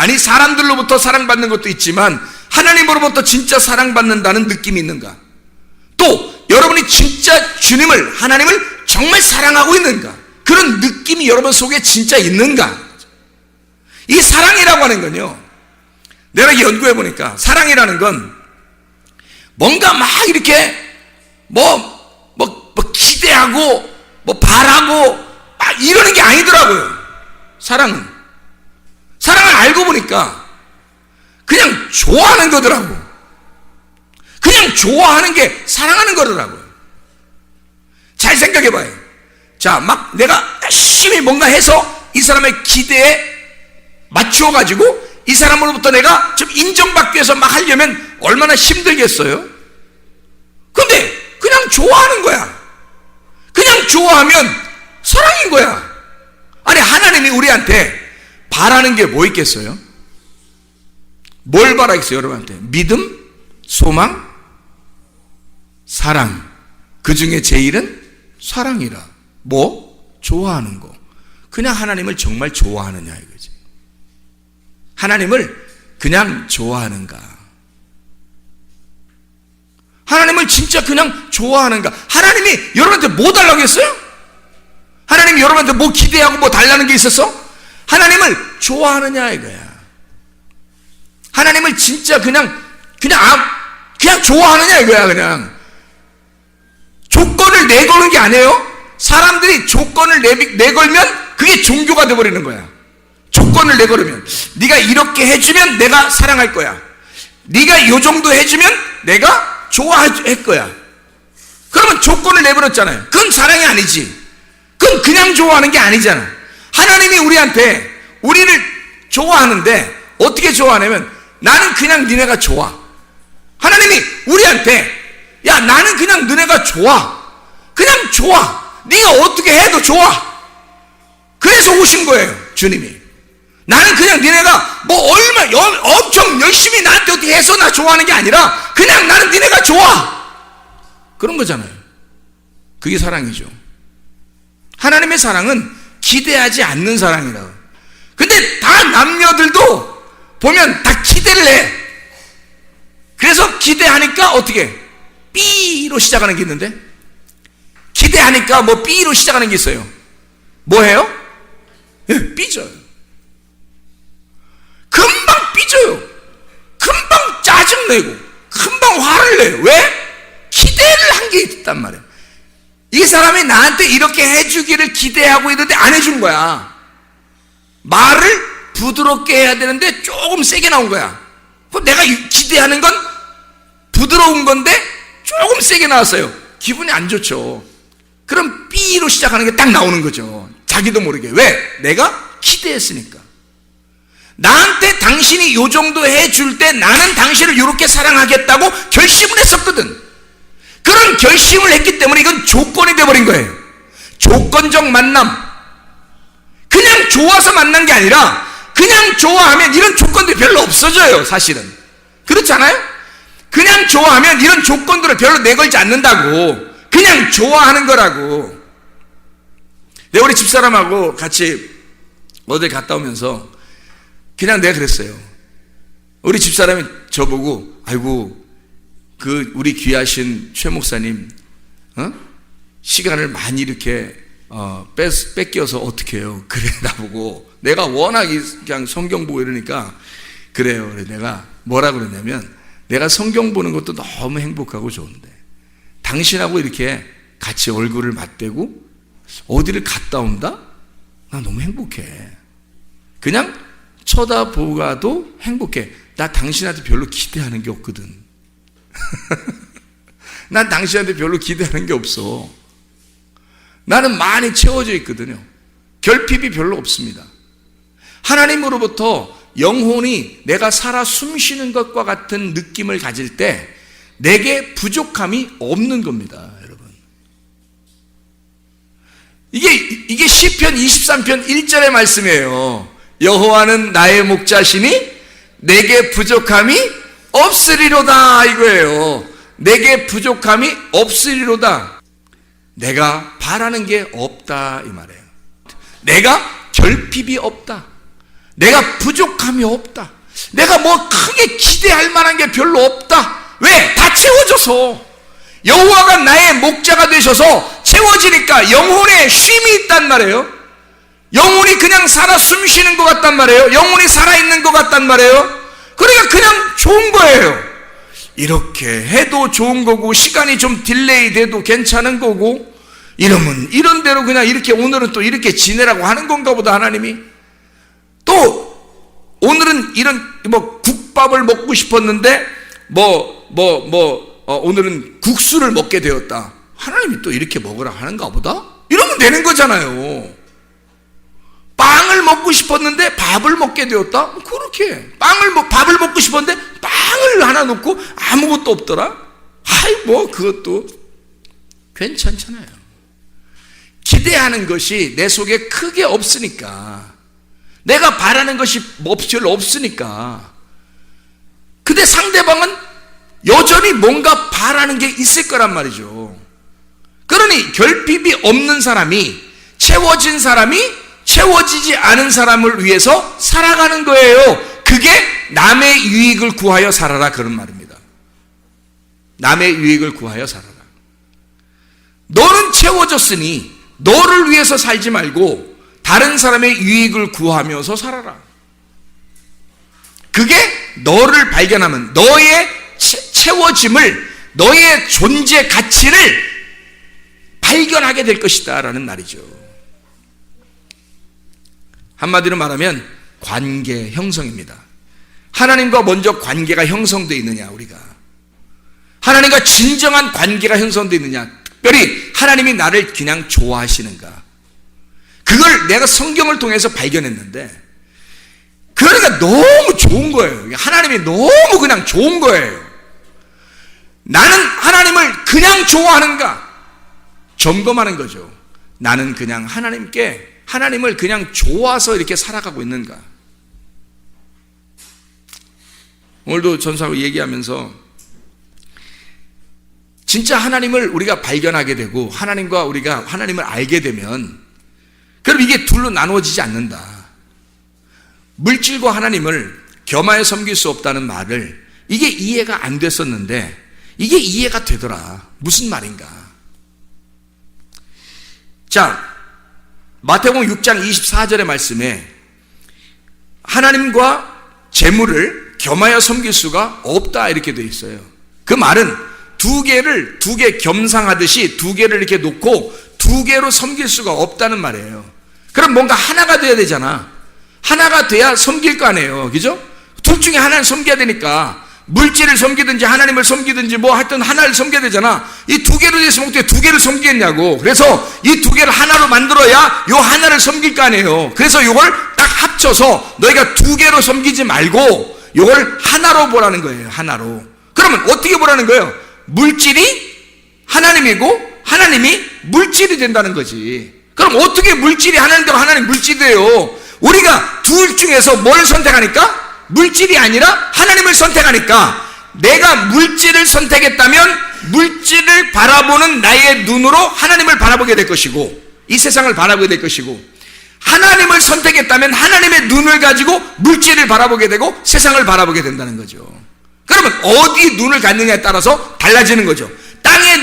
아니, 사람들로부터 사랑받는 것도 있지만 하나님으로부터 진짜 사랑받는다는 느낌이 있는가? 또 여러분이 진짜 주님을, 하나님을 정말 사랑하고 있는가? 그런 느낌이 여러분 속에 진짜 있는가? 이 사랑이라고 하는 건요, 내가 연구해 보니까 사랑이라는 건 뭔가 막 이렇게 기대하고 바라고 막 이러는 게 아니더라고요. 사랑은 알고 보니까 그냥 좋아하는 거더라고. 그냥 좋아하는 게 사랑하는 거더라고요. 잘 생각해 봐요. 자, 막 내가 열심히 뭔가 해서 이 사람의 기대에 맞추어 가지고 이 사람으로부터 내가 좀 인정받기 위해서 막 하려면 얼마나 힘들겠어요? 근데 그냥 좋아하는 거야. 그냥 좋아하면 사랑인 거야. 아니, 하나님이 우리한테 바라는 게 뭐 있겠어요? 뭘 바라겠어요, 여러분한테? 믿음, 소망, 사랑. 그 중에 제일은 사랑이라. 뭐? 좋아하는 거. 그냥 하나님을 정말 좋아하느냐 이거지. 하나님을 그냥 좋아하는가? 하나님을 진짜 그냥 좋아하는가? 하나님이 여러분한테 뭐 달라고 했어요? 하나님이 여러분한테 뭐 기대하고 뭐 달라는 게 있었어? 하나님을 좋아하느냐 이거야. 하나님을 진짜 그냥 좋아하느냐 이거야. 그냥 조건을 내거는 게 아니에요. 사람들이 조건을 내걸면 그게 종교가 돼버리는 거야. 조건을 내걸으면 네가 이렇게 해주면 내가 사랑할 거야. 네가 요 정도 해주면 내가 좋아할 거야. 그러면 조건을 내버렸잖아요. 그건 사랑이 아니지. 그건 그냥 좋아하는 게 아니잖아. 하나님이 우리를 좋아하는데 어떻게 좋아하냐면 나는 그냥 니네가 좋아. 하나님이 우리한테 야, 나는 그냥 너네가 좋아. 그냥 좋아. 네가 어떻게 해도 좋아. 그래서 오신 거예요, 주님이. 나는 그냥 니네가 엄청 열심히 나한테 어떻게 해서 나 좋아하는 게 아니라 그냥 나는 니네가 좋아. 그런 거잖아요. 그게 사랑이죠. 하나님의 사랑은 기대하지 않는 사랑이라고. 근데 다 남녀들도 보면 다 기대를 해. 그래서 기대하니까 어떻게? B로 시작하는 게 있는데, 기대하니까 B로 시작하는 게 있어요. 뭐예요? 예, 삐져요. 금방 삐져요. 금방 짜증내고 금방 화를 내요. 왜? 기대를 한 게 있단 말이에요. 이 사람이 나한테 이렇게 해주기를 기대하고 있는데 안 해준 거야. 말을 부드럽게 해야 되는데 조금 세게 나온 거야. 그럼 내가 기대하는 건 부드러운 건데 조금 세게 나왔어요. 기분이 안 좋죠. 그럼 B로 시작하는 게 딱 나오는 거죠. 자기도 모르게. 왜? 내가 기대했으니까. 나한테 당신이 요 정도 해줄 때 나는 당신을 이렇게 사랑하겠다고 결심을 했었거든. 그런 결심을 했기 때문에 이건 조건이 돼버린 거예요. 조건적 만남. 그냥 좋아서 만난 게 아니라 그냥 좋아하면 이런 조건들이 별로 없어져요, 사실은. 그렇지 않아요? 그냥 좋아하면 이런 조건들을 별로 내걸지 않는다고. 그냥 좋아하는 거라고. 내가 우리 집사람하고 같이 어딜 갔다 오면서 그냥 내가 그랬어요. 우리 집사람이 저보고, 아이고, 우리 귀하신 최 목사님, 시간을 많이 이렇게, 뺏겨서 어떻게 해요? 그래, 나보고. 내가 워낙 그냥 성경 보고 이러니까, 그래요. 그래, 내가 뭐라 그러냐면, 내가 성경 보는 것도 너무 행복하고 좋은데, 당신하고 이렇게 같이 얼굴을 맞대고, 어디를 갔다 온다? 나 너무 행복해. 그냥 쳐다보가도 행복해. 나 당신한테 별로 기대하는 게 없거든. 난 당신한테 별로 기대하는 게 없어. 나는 많이 채워져 있거든요. 결핍이 별로 없습니다. 하나님으로부터 영혼이 내가 살아 숨쉬는 것과 같은 느낌을 가질 때 내게 부족함이 없는 겁니다, 여러분. 이게 시편 23편 1절의 말씀이에요. 여호와는 나의 목자시니 내게 부족함이 없으리로다, 이거예요. 내게 부족함이 없으리로다. 내가 바라는 게 없다, 이 말이에요. 내가 결핍이 없다. 내가 부족함이 없다. 내가 뭐 크게 기대할 만한 게 별로 없다. 왜? 다 채워져서. 여호와가 나의 목자가 되셔서 채워지니까 영혼에 쉼이 있단 말이에요. 영혼이 그냥 살아 숨 쉬는 것 같단 말이에요. 영혼이 살아있는 것 같단 말이에요. 그러니까 그냥 좋은 거예요. 이렇게 해도 좋은 거고, 시간이 좀 딜레이 돼도 괜찮은 거고, 이러면 이런 대로 그냥 이렇게 오늘은 또 이렇게 지내라고 하는 건가 보다. 하나님이 또 오늘은 이런 뭐 국밥을 먹고 싶었는데 오늘은 국수를 먹게 되었다. 하나님이 또 이렇게 먹으라 하는가 보다. 이러면 되는 거잖아요. 빵을 먹고 싶었는데 밥을 먹게 되었다. 그렇게 밥을 먹고 싶었는데 빵을 하나 놓고 아무것도 없더라. 아이 뭐 그것도 괜찮잖아요. 기대하는 것이 내 속에 크게 없으니까, 내가 바라는 것이 별로 없으니까. 근데 상대방은 여전히 뭔가 바라는 게 있을 거란 말이죠. 그러니 결핍이 없는 사람이, 채워진 사람이 채워지지 않은 사람을 위해서 살아가는 거예요. 그게 남의 유익을 구하여 살아라, 그런 말입니다. 남의 유익을 구하여 살아라. 너는 채워졌으니 너를 위해서 살지 말고 다른 사람의 유익을 구하면서 살아라. 그게 너를 발견하면 너의 채워짐을, 너의 존재 가치를 발견하게 될 것이다 라는 말이죠. 한마디로 말하면 관계 형성입니다. 하나님과 먼저 관계가 형성되어 있느냐, 우리가 하나님과 진정한 관계가 형성되어 있느냐, 특별히 하나님이 나를 그냥 좋아하시는가, 그걸 내가 성경을 통해서 발견했는데, 그러니까 너무 좋은 거예요. 하나님이 너무 그냥 좋은 거예요. 나는 하나님을 그냥 좋아하는가 점검하는 거죠. 나는 그냥 하나님을 그냥 좋아서 이렇게 살아가고 있는가. 오늘도 전사하고 얘기하면서 진짜 하나님을 우리가 발견하게 되고 하나님과 우리가 하나님을 알게 되면, 그럼 이게 둘로 나누어지지 않는다. 물질과 하나님을 겸하여 섬길 수 없다는 말을, 이게 이해가 안 됐었는데 이게 이해가 되더라. 무슨 말인가. 자, 마태복음 6장 24절의 말씀에 하나님과 재물을 겸하여 섬길 수가 없다 이렇게 되어 있어요. 그 말은 두 개 겸상하듯이 두 개를 이렇게 놓고 두 개로 섬길 수가 없다는 말이에요. 그럼 뭔가 하나가 돼야 되잖아. 하나가 돼야 섬길 거 아니에요. 그죠? 둘 중에 하나를 섬겨야 되니까 물질을 섬기든지 하나님을 섬기든지 뭐 하여튼 하나를 섬겨야 되잖아. 이 두 개로 돼서 어떻게 두 개를 섬기겠냐고. 그래서 이 두 개를 하나로 만들어야 요 하나를 섬길 거 아니에요. 그래서 요걸 딱 합쳐서 너희가 두 개로 섬기지 말고 요걸 하나로 보라는 거예요. 하나로. 그러면 어떻게 보라는 거예요? 물질이 하나님이고 하나님이 물질이 된다는 거지. 그럼 어떻게 물질이 하나님대로 하나님 물질이 돼요? 우리가 둘 중에서 뭘 선택하니까? 물질이 아니라 하나님을 선택하니까, 내가 물질을 선택했다면 물질을 바라보는 나의 눈으로 하나님을 바라보게 될 것이고, 이 세상을 바라보게 될 것이고, 하나님을 선택했다면 하나님의 눈을 가지고 물질을 바라보게 되고 세상을 바라보게 된다는 거죠. 그러면 어디 눈을 갖느냐에 따라서 달라지는 거죠. 땅의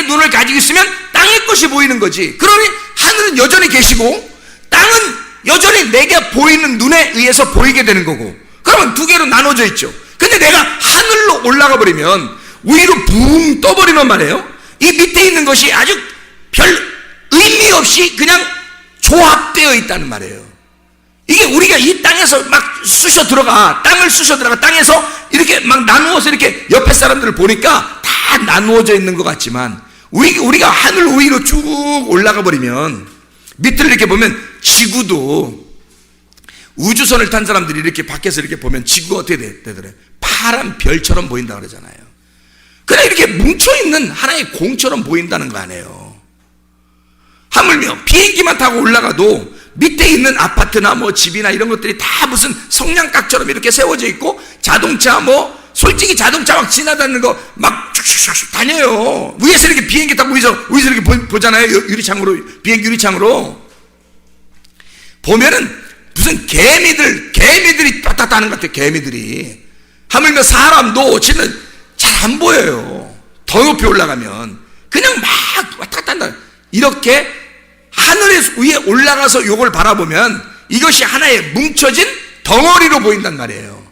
눈을 가지고 있으면 땅의 것이 보이는 거지. 그러니 하늘은 여전히 계시고 땅은 여전히 내게 보이는 눈에 의해서 보이게 되는 거고, 그러면 두 개로 나눠져 있죠. 근데 내가 하늘로 올라가 버리면, 위로 붕 떠버리면 말이에요, 이 밑에 있는 것이 아주 별 의미 없이 그냥 조합되어 있다는 말이에요. 이게 우리가 이 땅에서 막 땅을 쑤셔 들어가 땅에서 이렇게 막 나누어서 이렇게 옆에 사람들을 보니까 다 나누어져 있는 것 같지만, 우리가 하늘 위로 쭉 올라가 버리면 밑을 이렇게 보면 지구도, 우주선을 탄 사람들이 이렇게 밖에서 이렇게 보면 지구가 어떻게 되더래? 파란 별처럼 보인다 그러잖아요. 그냥 이렇게 뭉쳐있는 하나의 공처럼 보인다는 거 아니에요. 하물며 비행기만 타고 올라가도 밑에 있는 아파트나 뭐 집이나 이런 것들이 다 무슨 성냥각처럼 이렇게 세워져 있고, 자동차 솔직히 자동차 막 지나다니는 거 막 슉슉슉 다녀요. 위에서 이렇게 비행기 타고 위에서 이렇게 보잖아요. 유리창으로, 비행기 유리창으로 보면은 무슨 개미들이 왔다 갔다 하는 것 같아요. 개미들이. 하물며 사람도 진짜 잘 안 보여요. 더 높이 올라가면. 그냥 막 왔다 갔다 한다. 이렇게 하늘에 위에 올라가서 요걸 바라보면 이것이 하나의 뭉쳐진 덩어리로 보인단 말이에요.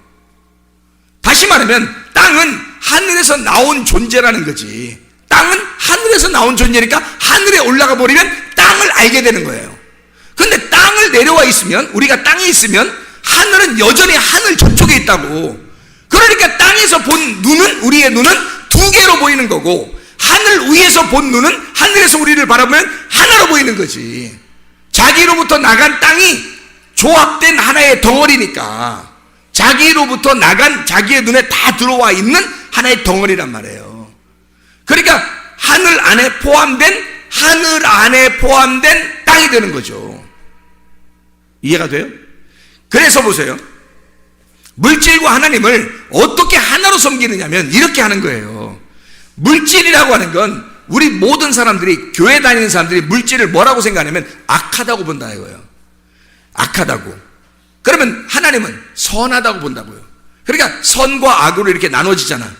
다시 말하면 땅은 하늘에서 나온 존재라는 거지. 땅은 하늘에서 나온 존재니까 하늘에 올라가 버리면 땅을 알게 되는 거예요. 근데 땅을 내려와 있으면, 우리가 땅에 있으면 하늘은 여전히 하늘 저쪽에 있다고. 그러니까 땅에서 본 눈은, 우리의 눈은 두 개로 보이는 거고, 하늘 위에서 본 눈은 하늘에서 우리를 바라보면 하나로 보이는 거지. 자기로부터 나간 땅이 조합된 하나의 덩어리니까 자기로부터 나간 자기의 눈에 다 들어와 있는 하나의 덩어리란 말이에요. 그러니까 하늘 안에 포함된 땅이 되는 거죠. 이해가 돼요? 그래서 보세요. 물질과 하나님을 어떻게 하나로 섬기느냐면 이렇게 하는 거예요. 물질이라고 하는 건 우리 모든 사람들이, 교회 다니는 사람들이 물질을 뭐라고 생각하냐면 악하다고 본다 이거예요. 악하다고. 그러면 하나님은 선하다고 본다고요. 그러니까 선과 악으로 이렇게 나눠지잖아.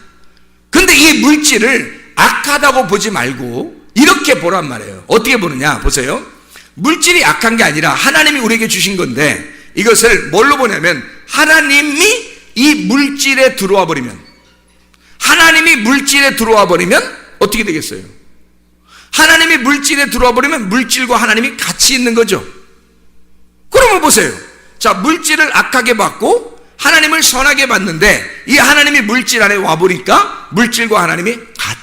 근데 이 물질을 악하다고 보지 말고 이렇게 보란 말이에요. 어떻게 보느냐 보세요. 물질이 악한 게 아니라 하나님이 우리에게 주신 건데, 이것을 뭘로 보냐면 하나님이 이 물질에 들어와 버리면, 하나님이 물질에 들어와 버리면 어떻게 되겠어요? 하나님이 물질에 들어와 버리면 물질과 하나님이 같이 있는 거죠. 그러면 보세요. 자, 물질을 악하게 받고 하나님을 선하게 받는데 이 하나님이 물질 안에 와 보니까 물질과 하나님이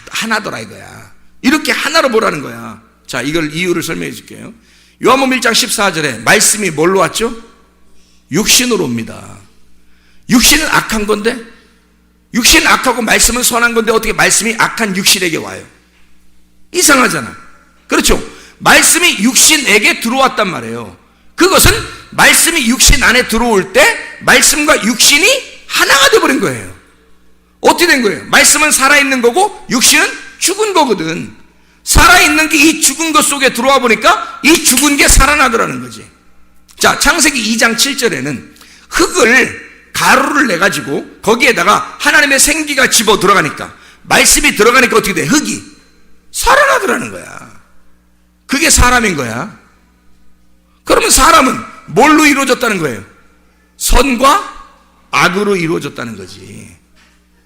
하나더라 이거야. 이렇게 하나로 보라는 거야. 자, 이걸 이유를 설명해 줄게요. 요한복음 1장 14절에 말씀이 뭘로 왔죠? 육신으로 옵니다. 육신은 악한 건데, 육신은 악하고 말씀은 선한 건데 어떻게 말씀이 악한 육신에게 와요? 이상하잖아. 그렇죠? 말씀이 육신에게 들어왔단 말이에요. 그것은 말씀이 육신 안에 들어올 때 말씀과 육신이 하나가 되어버린 거예요. 어떻게 된 거예요? 말씀은 살아있는 거고 육신은 죽은 거거든. 살아있는 게 이 죽은 것 속에 들어와 보니까 이 죽은 게 살아나더라는 거지. 자, 창세기 2장 7절에는 흙을, 가루를 내가지고 거기에다가 하나님의 생기가 집어 들어가니까, 말씀이 들어가니까 어떻게 돼? 흙이 살아나더라는 거야. 그게 사람인 거야. 그러면 사람은 뭘로 이루어졌다는 거예요? 선과 악으로 이루어졌다는 거지.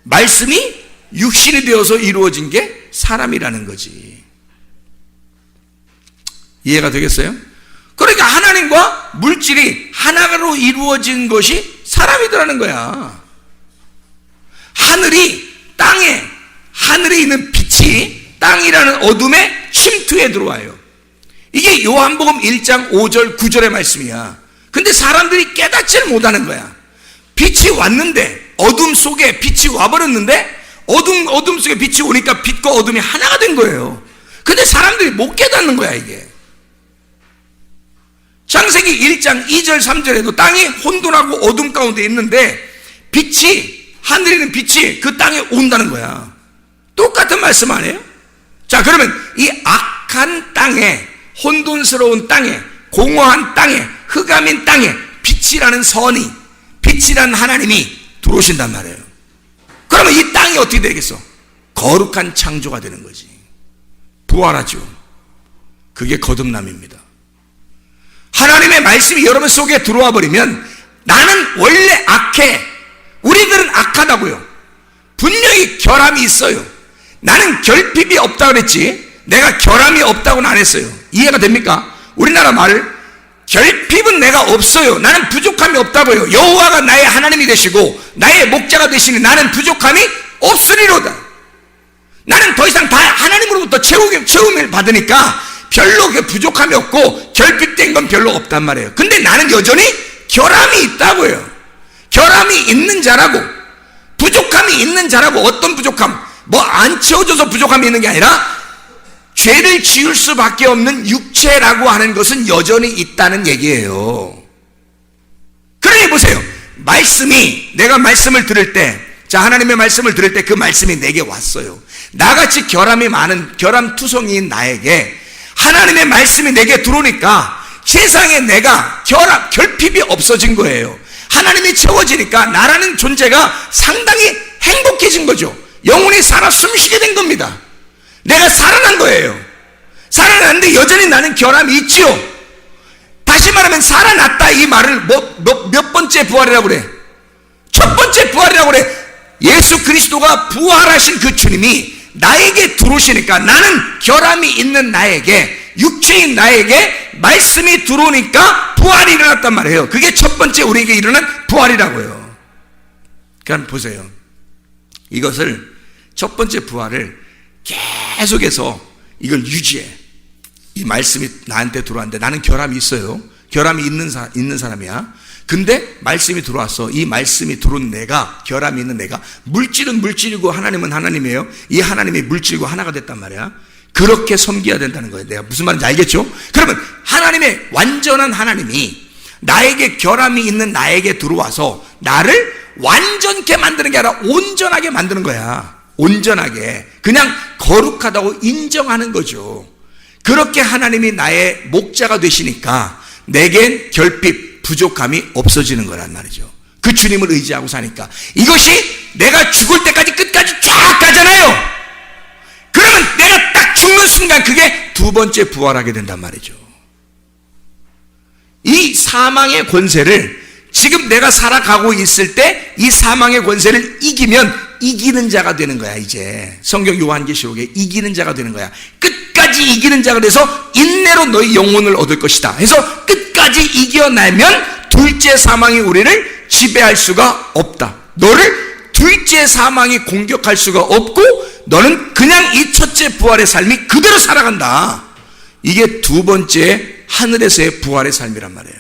말씀이 육신이 되어서 이루어진 게 사람이라는 거지. 이해가 되겠어요? 그러니까 하나님과 물질이 하나로 이루어진 것이 사람이더라는 거야. 하늘이 땅에, 하늘에 있는 빛이 땅이라는 어둠의 침투에 들어와요. 이게 요한복음 1장 5절 9절의 말씀이야. 근데 사람들이 깨닫지를 못하는 거야. 빛이 왔는데, 어둠 속에 빛이 와버렸는데 어둠 속에 빛이 오니까 빛과 어둠이 하나가 된 거예요. 근데 사람들이 못 깨닫는 거야 이게. 창세기 1장 2절 3절에도 땅이 혼돈하고 어둠 가운데 있는데 빛이, 하늘에 있는 빛이 그 땅에 온다는 거야. 똑같은 말씀 아니에요? 자, 그러면 이 악한 땅에, 혼돈스러운 땅에, 공허한 땅에, 흑암인 땅에 빛이라는 선이, 빛이라는 하나님이 들어오신단 말이에요. 그러면 이 땅이 어떻게 되겠어? 거룩한 창조가 되는 거지. 부활하죠. 그게 거듭남입니다. 하나님의 말씀이 여러분 속에 들어와 버리면 나는 원래 악해. 우리들은 악하다고요. 분명히 결함이 있어요. 나는 결핍이 없다고 그랬지 내가 결함이 없다고는 안 했어요. 이해가 됩니까? 우리나라 말, 결핍은 내가 없어요. 나는 부족함이 없다고요. 여호와가 나의 하나님이 되시고 나의 목자가 되시니 나는 부족함이 없으리로다. 나는 더 이상 다 하나님으로부터 채움을 받으니까 별로 부족함이 없고 결핍된 건 별로 없단 말이에요. 근데 나는 여전히 결함이 있다고요. 결함이 있는 자라고, 부족함이 있는 자라고. 어떤 부족함? 뭐 안 채워져서 부족함이 있는 게 아니라 죄를 지을 수밖에 없는 육체라고 하는 것은 여전히 있다는 얘기예요. 그러니 보세요. 말씀이, 내가 말씀을 들을 때, 자, 하나님의 말씀을 들을 때 그 말씀이 내게 왔어요. 나같이 결함이 많은 결함투성이인 나에게 하나님의 말씀이 내게 들어오니까 세상에 내가 결핍이 없어진 거예요. 하나님이 채워지니까 나라는 존재가 상당히 행복해진 거죠. 영혼이 살아 숨쉬게 된 겁니다. 내가 살아난 거예요. 살아났는데 여전히 나는 결함이 있지요. 다시 말하면 살아났다 이 말을 몇 번째 부활이라고 그래? 첫 번째 부활이라고 그래. 예수 그리스도가 부활하신 그 주님이 나에게 들어오시니까, 나는 결함이 있는 나에게, 육체인 나에게 말씀이 들어오니까 부활이 일어났단 말이에요. 그게 첫 번째 우리에게 일어난 부활이라고요. 그러니까 보세요. 이것을 첫 번째 부활을 계속해서 이걸 유지해. 이 말씀이 나한테 들어왔는데 나는 결함이 있어요. 결함이 있는 사람이야. 근데 말씀이 들어왔어. 이 말씀이 들어온 내가, 결함이 있는 내가, 물질은 물질이고 하나님은 하나님이에요. 이 하나님이 물질과 하나가 됐단 말이야. 그렇게 섬겨야 된다는 거예요. 내가 무슨 말인지 알겠죠? 그러면 하나님의 완전한 하나님이 나에게, 결함이 있는 나에게 들어와서 나를 완전케 만드는 게 아니라 온전하게 만드는 거야. 온전하게. 그냥 거룩하다고 인정하는 거죠. 그렇게 하나님이 나의 목자가 되시니까 내겐 결핍, 부족함이 없어지는 거란 말이죠. 그 주님을 의지하고 사니까. 이것이 내가 죽을 때까지 끝까지 쫙 가잖아요. 그러면 내가 딱 죽는 순간 그게 두 번째 부활하게 된단 말이죠. 이 사망의 권세를, 지금 내가 살아가고 있을 때 이 사망의 권세를 이기면 이기는 자가 되는 거야. 이제 성경 요한계시록에 이기는 자가 되는 거야. 끝까지 이기는 자가 돼서 인내로 너희 영혼을 얻을 것이다 해서 끝까지 이겨내면 둘째 사망이 우리를 지배할 수가 없다. 너를 둘째 사망이 공격할 수가 없고 너는 그냥 이 첫째 부활의 삶이 그대로 살아간다. 이게 두 번째 하늘에서의 부활의 삶이란 말이에요.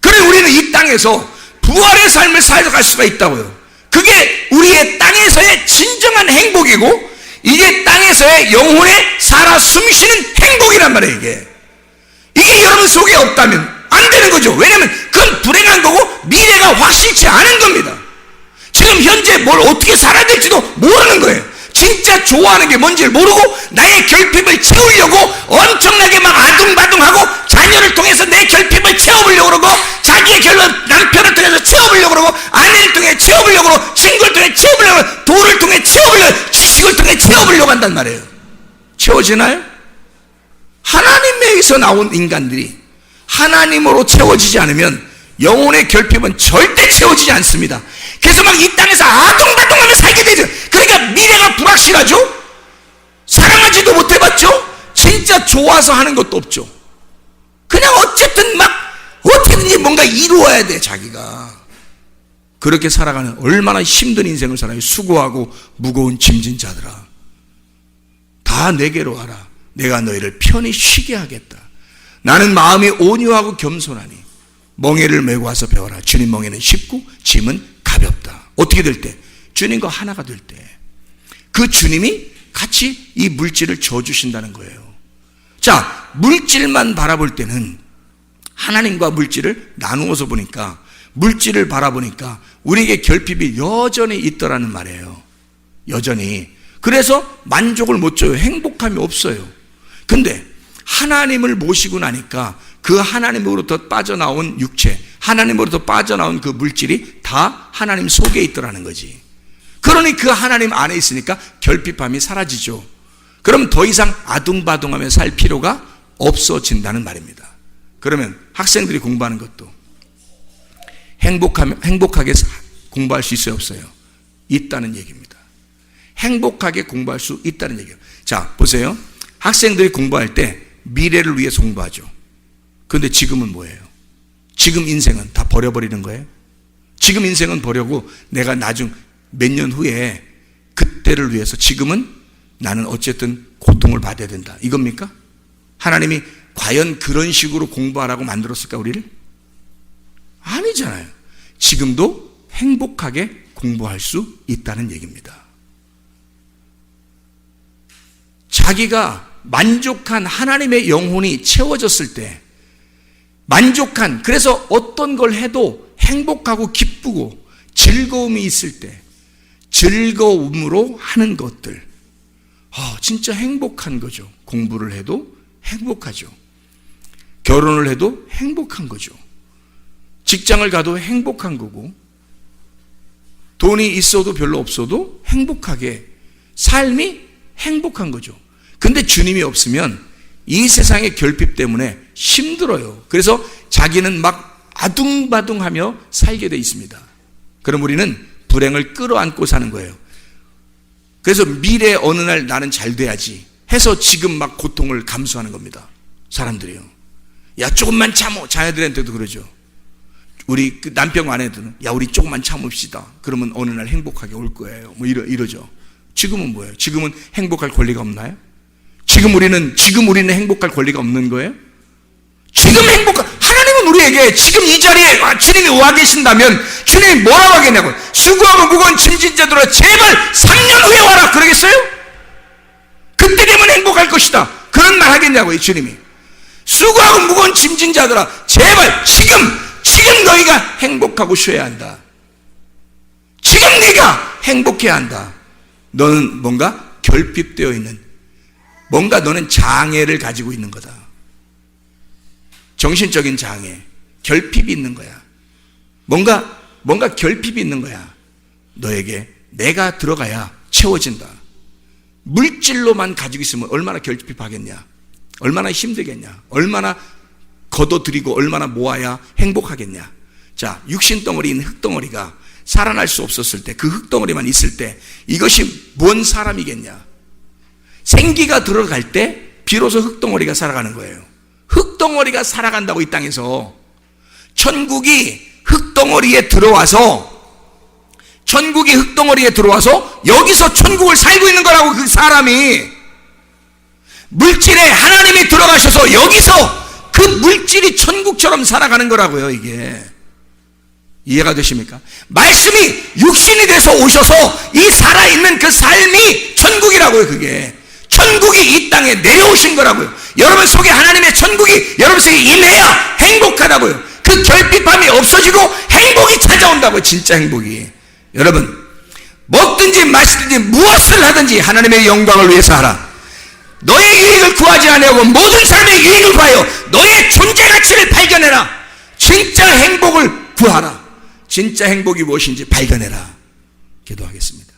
그래 우리는 이 땅에서 부활의 삶을 살아갈 수가 있다고요. 그게 우리의 땅에서의 진정한 행복이고 이게 땅에서의 영혼에 살아 숨쉬는 행복이란 말이에요. 이게 여러분 속에 없다면 안 되는 거죠. 왜냐하면 그건 불행한 거고 미래가 확실치 않은 겁니다. 지금 현재 뭘 어떻게 살아야 될지도 모르는 거예요. 진짜 좋아하는 게 뭔지를 모르고 나의 결핍을 채우려고 엄청나게 막 아둥바둥하고 자녀를 통해서 내 결핍을 채워보려고 그러고 자기의 남편을 통해서 채워보려고 그러고 아내를 통해 채워보려고 그러고 친구를 통해 채워보려고 그러고 돈을 통해 채워보려고, 지식을 통해 채워보려고 한단 말이에요. 채워지나요? 하나님에게서 나온 인간들이 하나님으로 채워지지 않으면 영혼의 결핍은 절대 채워지지 않습니다. 그래서 막 이 땅에서 아둥바둥하며 살게 되죠. 그러니까 미래가 불확실하죠. 사랑하지도 못해봤죠. 진짜 좋아서 하는 것도 없죠. 그냥 어쨌든 막 어떻게든지 뭔가 이루어야 돼. 자기가 그렇게 살아가는 얼마나 힘든 인생을 살아요. 수고하고 무거운 짐진 자들아, 다 내게로 와라. 내가 너희를 편히 쉬게 하겠다. 나는 마음이 온유하고 겸손하니 멍에를 메고 와서 배워라. 주님 멍에는 쉽고 짐은 가볍다. 어떻게 될 때? 주님과 하나가 될 때. 그 주님이 같이 이 물질을 줘주신다는 거예요. 자, 물질만 바라볼 때는 하나님과 물질을 나누어서 보니까, 물질을 바라보니까 우리에게 결핍이 여전히 있더라는 말이에요. 여전히. 그래서 만족을 못 줘요. 행복함이 없어요. 근데 하나님을 모시고 나니까 그 하나님으로부터 빠져나온 육체, 하나님으로부터 빠져나온 그 물질이 다 하나님 속에 있더라는 거지. 그러니 그 하나님 안에 있으니까 결핍함이 사라지죠. 그럼 더 이상 아둥바둥하며 살 필요가 없어진다는 말입니다. 그러면 학생들이 공부하는 것도 행복하게 공부할 수 있어요, 없어요? 있다는 얘기입니다. 행복하게 공부할 수 있다는 얘기예요. 자, 보세요. 학생들이 공부할 때 미래를 위해서 공부하죠. 그런데 지금은 뭐예요? 지금 인생은 다 버려버리는 거예요. 지금 인생은 버리고 내가 나중 몇 년 후에 그때를 위해서 지금은 나는 어쨌든 고통을 받아야 된다. 이겁니까? 하나님이 과연 그런 식으로 공부하라고 만들었을까 우리를? 아니잖아요. 지금도 행복하게 공부할 수 있다는 얘기입니다. 자기가 만족한 하나님의 영혼이 채워졌을 때, 만족한, 그래서 어떤 걸 해도 행복하고 기쁘고 즐거움이 있을 때, 즐거움으로 하는 것들, 진짜 행복한 거죠. 공부를 해도 행복하죠. 결혼을 해도 행복한 거죠. 직장을 가도 행복한 거고, 돈이 있어도 별로 없어도 행복하게, 삶이 행복한 거죠. 근데 주님이 없으면 이 세상의 결핍 때문에 힘들어요. 그래서 자기는 막 아둥바둥하며 살게 돼 있습니다. 그럼 우리는 불행을 끌어안고 사는 거예요. 그래서 미래 어느 날 나는 잘 돼야지 해서 지금 막 고통을 감수하는 겁니다. 사람들이요. 야, 조금만 참어. 자녀들한테도 그러죠. 우리 그 남편 아내들은 야, 우리 조금만 참읍시다. 그러면 어느 날 행복하게 올 거예요. 뭐 이러죠. 지금은 뭐예요? 지금은 행복할 권리가 없나요? 지금 우리는 행복할 권리가 없는 거예요? 지금 하나님은 우리에게 지금 이 자리에 주님이 와 계신다면 주님이 뭐라고 하겠냐고. 수고하고 무거운 짐진 자들아 제발 3년 후에 와라 그러겠어요? 그때 되면 행복할 것이다 그런 말 하겠냐고요. 주님이 수고하고 무거운 짐진 자들아 제발 지금 너희가 행복하고 쉬어야 한다. 지금 네가 행복해야 한다. 너는 뭔가 결핍되어 있는, 뭔가 너는 장애를 가지고 있는 거다. 정신적인 장애, 결핍이 있는 거야. 뭔가 결핍이 있는 거야. 너에게 내가 들어가야 채워진다. 물질로만 가지고 있으면 얼마나 결핍하겠냐, 얼마나 힘들겠냐, 얼마나 걷어들이고 얼마나 모아야 행복하겠냐. 자, 육신덩어리인 흙덩어리가 살아날 수 없었을 때, 그 흙덩어리만 있을 때 이것이 뭔 사람이겠냐. 생기가 들어갈 때 비로소 흙덩어리가 살아가는 거예요. 흙덩어리가 살아간다고 이 땅에서. 천국이 흙덩어리에 들어와서 여기서 천국을 살고 있는 거라고. 그 사람이 물질에 하나님이 들어가셔서 여기서 그 물질이 천국처럼 살아가는 거라고요. 이게 이해가 되십니까? 말씀이 육신이 돼서 오셔서 이 살아있는 그 삶이 천국이라고요. 그게 천국이 이 땅에 내려오신 거라고요. 여러분 속에 하나님의 천국이 여러분 속에 임해야 행복하다고요. 그 결핍함이 없어지고 행복이 찾아온다고요. 진짜 행복이. 여러분 먹든지 마시든지 무엇을 하든지 하나님의 영광을 위해서 하라. 너의 유익을 구하지 아니하고 모든 사람의 유익을 구하여 너의 존재 가치를 발견해라. 진짜 행복을 구하라. 진짜 행복이 무엇인지 발견해라. 기도하겠습니다.